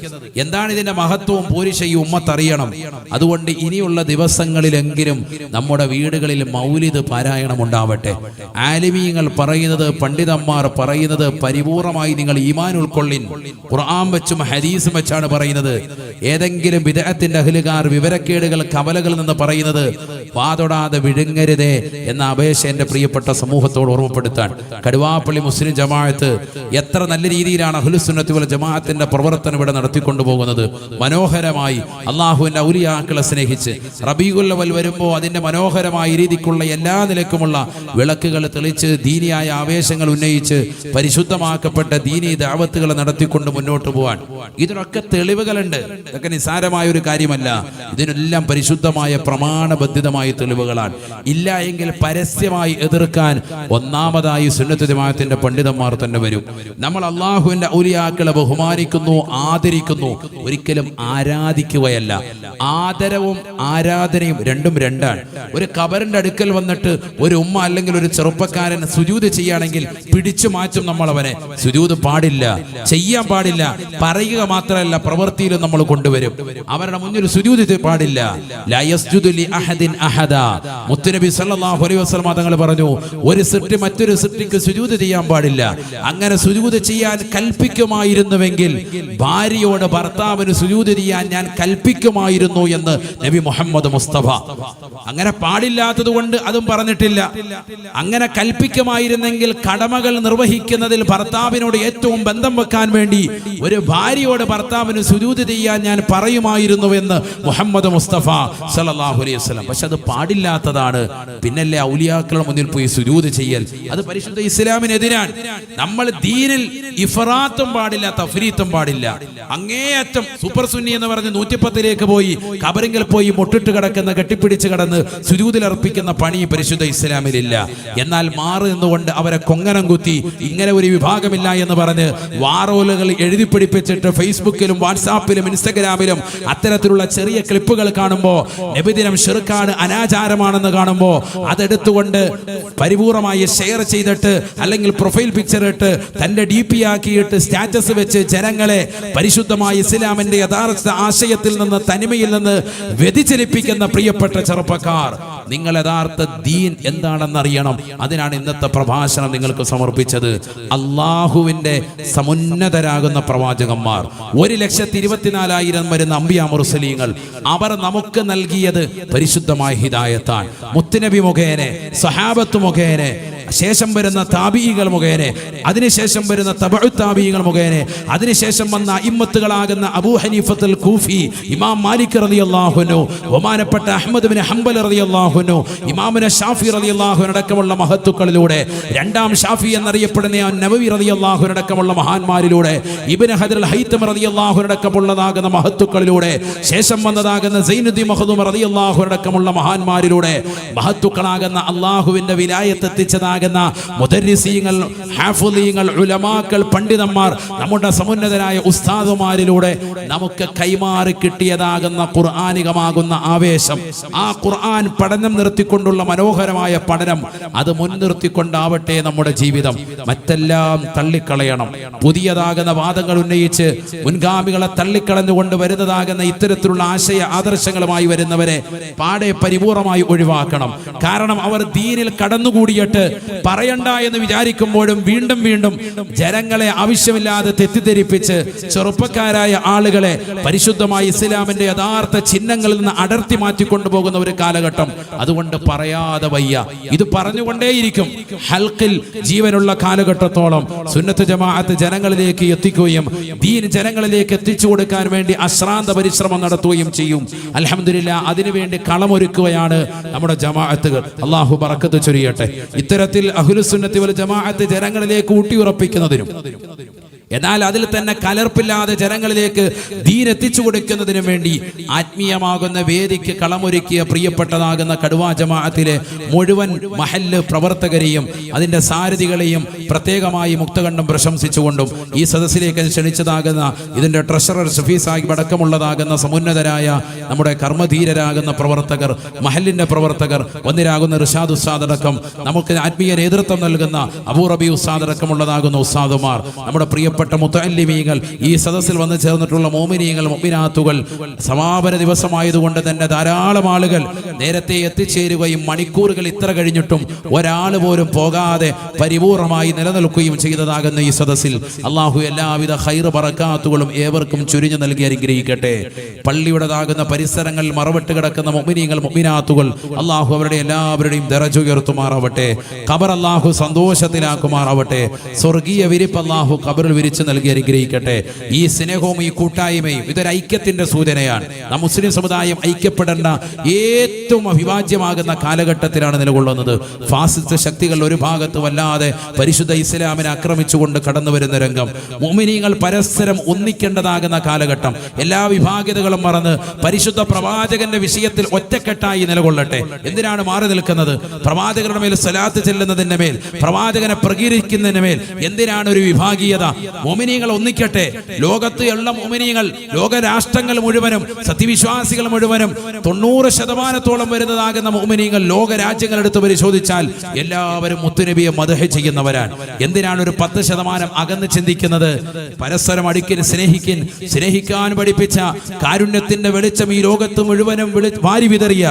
എന്താണ് ഇതിന്റെ മഹത്വവും പോരിശയും ഉമ്മത്തറിയണം. അതുകൊണ്ട് ഇനിയുള്ള ദിവസങ്ങളിലെങ്കിലും നമ്മുടെ വീടുകളിൽ മൗലിദ് പാരായണം ഉണ്ടാവട്ടെ. ആലിമീങ്ങൾ പറയുന്നത്, പണ്ഡിതന്മാർ പറയുന്നത് പരിപൂർണമായി നിങ്ങൾ ഈമാൻ ഉൾക്കൊള്ളിൻ. ഖുർആൻ വെച്ചും ഹദീസും വെച്ചാണ് പറയുന്നത്. ഏതെങ്കിലും ബിദ്അത്തിന്റെ അഹ്ലുകാർ വിവരക്കേടുകൾ കവലകളിൽ നിന്ന് പറയുന്നത് വാതൊടാതെ വിഴുങ്ങരുതേ എന്ന അപേക്ഷ എന്റെ പ്രിയപ്പെട്ട സമൂഹത്തോട് ഓർമ്മപ്പെടുത്താൻ. കടുവാപ്പള്ളി മുസ്ലിം ജമാഅത്ത് എത്ര നല്ല രീതിയിലാണ് അഹ്ലുസുന്നത്തി വൽ ജമാഅത്തിന്റെ പ്രവർത്തനം ഇവിടെ നടത്തിക്കൊണ്ടുപോകുന്നത്. മനോഹരമായി അള്ളാഹുവിന്റെ ഔലിയാക്കളെ സ്നേഹിച്ച് റബീഉൽ അവൽ വരുമ്പോൾ അതിന്റെ മനോഹരമായ രീതിക്കുള്ള എല്ലാ നിലക്കുമുള്ള വിളക്കുകൾ തെളിച്ച് ദീനിയായ ആവേശങ്ങൾ ഉന്നയിച്ച് പരിശുദ്ധമാക്കപ്പെട്ട ദീനി ദഅവത്തുകൾ നടത്തിക്കൊണ്ട് മുന്നോട്ട് പോകാൻ ഇതിനൊക്കെ തെളിവുകളുണ്ട്. ഇതൊക്കെ നിസ്സാരമായ ഒരു കാര്യമല്ല. ഇതിനെല്ലാം പരിശുദ്ധമായ പ്രമാണബദ്ധിതമായ തെളിവുകളാണ്. ഇല്ല എങ്കിൽ പരസ്യമായി എതിർക്കാൻ ഒന്നാമതായി സുന്നത്ത് ജമാഅത്തിന്റെ പണ്ഡിതന്മാർ തന്നെ വരും. നമ്മൾ അള്ളാഹുവിന്റെ ഔലിയാക്കളെ ബഹുമാനിക്കുന്നു, ആദരിക്കുന്നു, ഒരിക്കലും ആരാധിക്കുകയല്ല. ആദരവും ആരാധനയും രണ്ടും രണ്ടാണ്. ഒരു ഖബറിന്റെ അടുക്കൽ വന്നിട്ട് ഒരു ഉമ്മ അല്ലെങ്കിൽ ഒരു ചെറുപ്പക്കാരൻ സുജൂദ് ചെയ്യുകയാണെങ്കിൽ പിടിച്ചു മാറ്റും നമ്മൾ അവനെ. സുജൂദ് പാടില്ല, ചെയ്യാൻ പാടില്ല. പറയുക മാത്രമല്ല, പ്രവൃത്തിയിലും നമ്മൾ കൊണ്ടുവരും. അവരുടെ മുന്നിൽ സുജൂദ് പാടില്ല. ലാ യസ്ജുദു ലി അഹദിൻ അഹദ. മുത്തുനബി സല്ലല്ലാഹു അലൈഹി വസല്ലം തങ്ങൾ പറഞ്ഞു, ഒരു സൃഷ്ടി മറ്റൊരു സൃഷ്ടിക്ക് സുജൂദ് ചെയ്യാൻ പാടില്ല. അങ്ങനെ സുജൂദ് ചെയ്യാൻ കൽപ്പിക്കുമായിരുന്നുവെങ്കിൽ ഭാര്യയോട് ഭർത്താവിന് സുജൂദ് ചെയ്യാൻ ഞാൻ കൽപ്പിക്കുമായിരുന്നു എന്ന് നബി മുഹമ്മദ് മുസ്തഫ. അങ്ങനെ പാടില്ലാത്തത് കൊണ്ട് അതും പറഞ്ഞിട്ടില്ല. അങ്ങനെ കൽപ്പിക്കുമായിരുന്നെങ്കിൽ കടമകൾ നിർവഹിക്കുന്നതിൽ ഭർത്താവിനോട് ഏറ്റവും ബന്ധം വെക്കാൻ വേണ്ടി ഒരു ഭാര്യയോട് ഭർത്താവിന് സുജൂദ് ചെയ്യാൻ ഞാൻ പറയുമായിരുന്നുവെന്ന് മുഹമ്മദ് മുസ്തഫ സല്ലല്ലാഹു അലൈഹി വസല്ലം. പക്ഷെ അത് പാടില്ലാത്തതാണ്. പിന്നല്ലേ ഔലിയാക്കളുടെ മുന്നിൽ പോയി സുജൂദ് ചെയ്യൽ? അത് പരിശുദ്ധ ഇസ്ലാമിനെതിരാണ്. നമ്മൾ ദീനിൽ ഇഫ്റാത്തും പാടില്ല, തഫ്രീത്തും പാടില്ല. അങ്ങേയറ്റം സൂപ്പർ സുന്നി എന്ന് പറഞ്ഞ് 110 പോയി ഖബറിങ്കിൽ പോയി മുട്ടിട്ട് കിടക്കുന്ന, കെട്ടിപ്പിടിച്ച് കിടന്ന് സുജൂദിൽ അർപ്പിക്കുന്ന പണി പരിശുദ്ധ ഇസ്ലാമിലില്ല. എന്നാൽ മാറി നിന്നുകൊണ്ട് അവരെ കൊങ്ങനം കുത്തി ഇങ്ങനെ ഒരു വിഭാഗമില്ല എന്ന് പറഞ്ഞ് വാറോലുകൾ എഴുതി പിടിപ്പിച്ചിട്ട് ഫേസ്ബുക്കിലും വാട്സാപ്പിലും ഇൻസ്റ്റഗ്രാമിലും അത്തരത്തിലുള്ള ചെറിയ ക്ലിപ്പുകൾ കാണുമ്പോൾ നബിദിനം ശിർക്കാണ്, അനാചാരമാണെന്ന് കാണുമ്പോൾ അതെടുത്തുകൊണ്ട് പരിപൂർണമായി ഷെയർ ചെയ്തിട്ട് അല്ലെങ്കിൽ പ്രൊഫൈൽ പിക്ചർ ഇട്ട് തന്റെ DP ആക്കിയിട്ട് സ്റ്റാറ്റസ് വെച്ച് ജനങ്ങളെ പരിശുദ്ധമായ ഇസ്ലാമിന്റെ യഥാർത്ഥ ആശയത്തിൽ നിന്ന്, തനിമയിൽ നിന്ന് വ്യതിചലിപ്പിക്കുന്ന പ്രിയപ്പെട്ട ചെറുപ്പക്കാർ, നിങ്ങൾ യഥാർത്ഥ ദീൻ എന്താണെന്ന് അറിയണം. അതിനാണ് ഇന്നത്തെ പ്രഭാഷണം നിങ്ങൾക്ക് സമർപ്പിച്ചത്. അള്ളാഹുവിന്റെ സമുന്നതരാകുന്ന പ്രവാചകന്മാർ, 1,24,000 വരുന്ന അംബിയാ മുർസലീങ്ങൾ, അവർ നമുക്ക് നൽകിയത് പരിശുദ്ധമായ ഹിദായത്താണ്. മുത്തുനബി മുഖേന, സഹാബത്ത് മുഖേന, ശേഷം വരുന്ന താബിഈകൾ മുഖേന, അതിനുശേഷം വരുന്ന തബഉ താബിഈകൾ മുഖേന, അതിനുശേഷം വന്ന ഇമ്മത്തുകളാകുന്ന അബൂ ഹനീഫത്തുൽ കൂഫി, ഇമാം മാലിക് റളിയല്ലാഹു അൻഹു, ബഹുമാനപ്പെട്ട അഹ്മദ് ബിൻ ഹംബൽ റളിയല്ലാഹു അൻഹു, ഇമാമുന ഷാഫി റളിയല്ലാഹു അൻഹു അടക്കമുള്ള മഹത്തുക്കളിലൂടെ, രണ്ടാം ഷാഫി എന്നറിയപ്പെടുന്ന നവവി റളിയല്ലാഹു അൻഹു അടക്കമുള്ള മഹാന്മാരിലൂടെ, ഇബ്നു ഹജർ അൽ ഹൈതം റളിയല്ലാഹു അൻഹു അടക്കമുള്ളതാകുന്ന മഹത്തുക്കളിലൂടെ, ശേഷം വന്നതാകുന്ന സൈനുദ്ദീൻ മഖ്ദൂം റളിയല്ലാഹു അൻഹു അടക്കമുള്ള മഹാന്മാരിലൂടെ മഹത്തുക്കളാകുന്ന അല്ലാഹുവിന്റെ വിലായത്ത് എത്തിച്ചതാകുന്ന മുദർരിസീങ്ങൾ, ഹാഫിളീങ്ങൾ, ഉലമാക്കൾ, പണ്ഡിതന്മാർ, നമ്മുടെ സമുന്നതരായ ഉസ്താദുമാരിലൂടെ നമുക്ക് കൈമാറി കിട്ടിയതാകുന്ന ഖുർആനികമാകുന്ന ആവേശം, ആ ഖുർആൻ പഠനം നിർത്തിക്കൊണ്ടുള്ള മനോഹരമായ പഠനം, അത് മുൻനിർത്തിക്കൊണ്ടാവട്ടെ നമ്മുടെ ജീവിതം. മറ്റെല്ലാം തള്ളിക്കളയണം. പുതിയതാകുന്ന വാദങ്ങൾ ഉന്നയിച്ച് മുൻഗാമികളെ തള്ളിക്കളഞ്ഞുകൊണ്ട് വരുന്നതാകുന്ന ഇത്തരത്തിലുള്ള ആശയ ആദർശങ്ങളുമായി വരുന്നവരെ പാടെ പരിപൂർണമായി ഒഴിവാക്കണം. കാരണം അവർ ദീനിൽ കടന്നുകൂടിയിട്ട് പറയണ്ട എന്ന് വിചാരിക്കുമ്പോഴും വീണ്ടും വീണ്ടും ജനങ്ങളെ ആവശ്യമില്ലാതെ തെറ്റിദ്ധരിപ്പിച്ച് ചെറുപ്പക്കാരായ ആളുകളെ പരിശുദ്ധമായ ഇസ്ലാമിന്റെ യഥാർത്ഥ ചിഹ്നങ്ങളിൽ നിന്ന് അടർത്തി മാറ്റിക്കൊണ്ടുപോകുന്ന ഒരു കാലഘട്ടം. അതുകൊണ്ട് പറയാതെ വയ്യ, ഇത് പറഞ്ഞുകൊണ്ടേയിരിക്കും. ഹൽക്കിൽ ജീവനുള്ള കാലഘട്ടത്തോളം സുന്നത്ത് ജമാഅത്ത് ജനങ്ങളിലേക്ക് എത്തിക്കുകയും ദീൻ ജനങ്ങളിലേക്ക് എത്തിച്ചു കൊടുക്കാൻ വേണ്ടി അശ്രാന്ത പരിശ്രമം നടത്തുകയും ചെയ്യും. അൽഹംദുലില്ലാ, അതിനുവേണ്ടി കളമൊരുക്കുകയാണ് നമ്മുടെ ജമാഅത്തുകൾ. അല്ലാഹു ബറക്കത്ത് ചൊരിയട്ടെ. ഇത്തരത്തിൽ അഹ്ലുസുന്നത്തി വൽ ജമാഅത്ത് ജനങ്ങളിലേക്ക് ഊട്ടിയുറപ്പിക്കുന്നതിനും എന്നാൽ അതിൽ തന്നെ കലർപ്പില്ലാതെ ജനങ്ങളിലേക്ക് ദീൻ എത്തിച്ചു കൊടുക്കുന്നതിനും വേണ്ടി ആത്മീയമാകുന്ന വേദിക്ക് കളമൊരുക്കിയ പ്രിയപ്പെട്ടതാകുന്ന കടുവാ ജമാഅത്തിലെ മുഴുവൻ മഹല്ല് പ്രവർത്തകരെയും അതിന്റെ സാരഥികളെയും പ്രത്യേകമായി മുക്തകണ്ഠം പ്രശംസിച്ചുകൊണ്ടും ഈ സദസ്സിലേക്ക് ക്ഷണിച്ചതാകുന്ന ഇതിന്റെ ട്രഷറർ ഷഫീ സാഹിബ് അടക്കമുള്ളതാകുന്ന സമുന്നതരായ നമ്മുടെ കർമ്മധീരരാകുന്ന പ്രവർത്തകർ, മഹല്ലിന്റെ പ്രവർത്തകർ, വന്നിരാകുന്ന റിഷാദ് ഉസ്താദ് അടക്കം, നമുക്ക് ആത്മീയ നേതൃത്വം നൽകുന്ന അബൂ റബി ഉസ്താദ് അടക്കമുള്ളതാകുന്ന ഉസ്താദുമാർ, നമ്മുടെ പ്രിയപ്പെട്ട മുതഅല്ലിമീങ്ങൾ, ഈ സദസ്സിൽ വന്നു ചേർന്നിട്ടുള്ള മോമിനീങ്ങൾ, മുഅ്മിനാത്തുകൾ, സമാപന ദിവസമായതുകൊണ്ട് തന്നെ ധാരാളം ആളുകൾ നേരത്തെ എത്തിച്ചേരുകയും മണിക്കൂറുകൾ ഇത്ര കഴിഞ്ഞിട്ടും ഒരാൾ പോലും പോകാതെ പരിപൂർണമായി നിലനിൽക്കുകയും ചെയ്തതാകുന്ന ഈ സദസ്സിൽ അള്ളാഹു എല്ലാവിധ ഖൈർ ബറകാത്തുകളും ഏവർക്കും ചുരിഞ്ഞു നൽകി അനുഗ്രഹിക്കട്ടെ. പള്ളിയുടേതാകുന്ന പരിസരങ്ങളിൽ മറവിട്ട് കിടക്കുന്ന മുഅ്മിനീങ്ങൾ, മുഅ്മിനാത്തുകൾ, അള്ളാഹു അവരുടെ എല്ലാവരുടെയും ദറജ ഉയർത്തുമാറാവട്ടെ. ഖബർ അള്ളാഹു സന്തോഷത്തിലാക്കുമാറാവട്ടെ. സ്വർഗീയ വിരിപ്പ് അള്ളാഹു ഖബറിൽ വിരിച്ചു നൽകി അനുഗ്രഹിക്കട്ടെ. ഈ സ്നേഹവും ഈ കൂട്ടായ്മയും ഇതൊരു ഐക്യത്തിന്റെ സൂചനയാണ്. നാം മുസ്ലിം സമുദായം ഐക്യപ്പെടേണ്ട ഏറ്റവും അവിഭാജ്യമാകുന്ന കാലഘട്ടത്തിലാണ് നിലകൊള്ളുന്നത്. ഫാസിസ്റ്റ് ശക്തികൾ ഒരു ഭാഗത്ത് വല്ലാതെ പരിശുദ്ധ ഇസ്ലാമിനെ ആക്രമിച്ചുകൊണ്ട് കടന്നു വരുന്ന രംഗം, മുഅ്മിനീങ്ങൾ പരസ്പരം ഒന്നിക്കേണ്ടതാകുന്ന കാലഘട്ടം. എല്ലാ വിഭാഗിതകളും മറന്ന് പരിശുദ്ധ പ്രവാചകന്റെ വിഷയത്തിൽ ഒറ്റക്കെട്ടായി നിലകൊള്ളട്ടെ. എന്തിനാണ് മാറി നിൽക്കുന്നത്? പ്രവാചകരുടെ മേൽ സ്വലാത്ത് ചെല്ലുന്നതിന്റെ മേൽ, പ്രവാചകനെ പ്രകീർത്തിക്കുന്നതിന് മേൽ എന്തിനാണ് ഒരു വിഭാഗീയത? മുഅ്മിനീങ്ങൾ ഒന്നിക്കട്ടെ. ലോകത്ത് ഉള്ള മുഅ്മിനീങ്ങൾ, ലോകരാഷ്ട്രങ്ങൾ മുഴുവനും, സത്യവിശ്വാസികൾ മുഴുവനും 90% വരുന്നതാകുന്ന മുഅ്മിനീങ്ങൾ ലോക രാജ്യങ്ങളെടുത്ത് പരിശോധിച്ചാൽ എല്ലാവരും മുത്തുനബിയെ മദ്ഹ് ചെയ്യുന്നവരാണ്. എന്തിനാണ് ഒരു 10% അകന്ന് ചിന്തിക്കുന്നത്? പരസ്പരം അടുക്കിൻ, സ്നേഹിക്കാൻ പഠിപ്പിച്ച കാരുണ്യത്തിന്റെ വെളിച്ചം ഈ ലോകത്ത് മുഴുവനും വാരി വിതറിയ,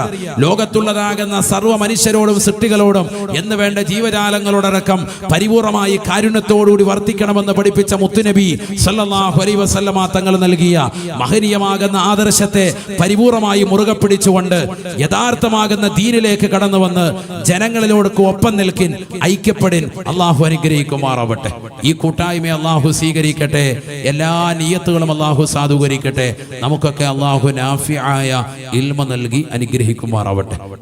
ലോകത്തുള്ളതാകുന്ന സർവ്വ മനുഷ്യരോടും സൃഷ്ടികളോടും എന്ന് വേണ്ട ജീവജാലങ്ങളോടടക്കം പരിപൂർണമായി കാരുണ്യത്തോടുകൂടി വർത്തിക്കണമെന്ന് പഠിപ്പിച്ച മുത്തുനബി സല്ലല്ലാഹു അലൈഹി വസല്ലമ തങ്ങൾ നൽകിയ മഹനീയമാകുന്ന ആദർശത്തെ പരിപൂർണമായി മുറുകെ പിടിച്ചുകൊണ്ട് യഥാർത്ഥമാകുന്ന ദീനിലേക്ക് കടന്നു വന്ന് ജനങ്ങളിലോടൊക്കെ ഒപ്പം നിൽക്കിൻ, ഐക്യപ്പെടിൻ. അള്ളാഹു അനുഗ്രഹിക്കുമാറാവട്ടെ. ഈ കൂട്ടായ്മയെ അള്ളാഹു സ്വീകരിക്കട്ടെ. എല്ലാ നിയ്യത്തുകളും അള്ളാഹു സാധൂകരിക്കട്ടെ. നമുക്കൊക്കെ അള്ളാഹു നാഫിആയ ഇൽമ നൽകി അനുഗ്രഹിക്കുമാറാവട്ടെ.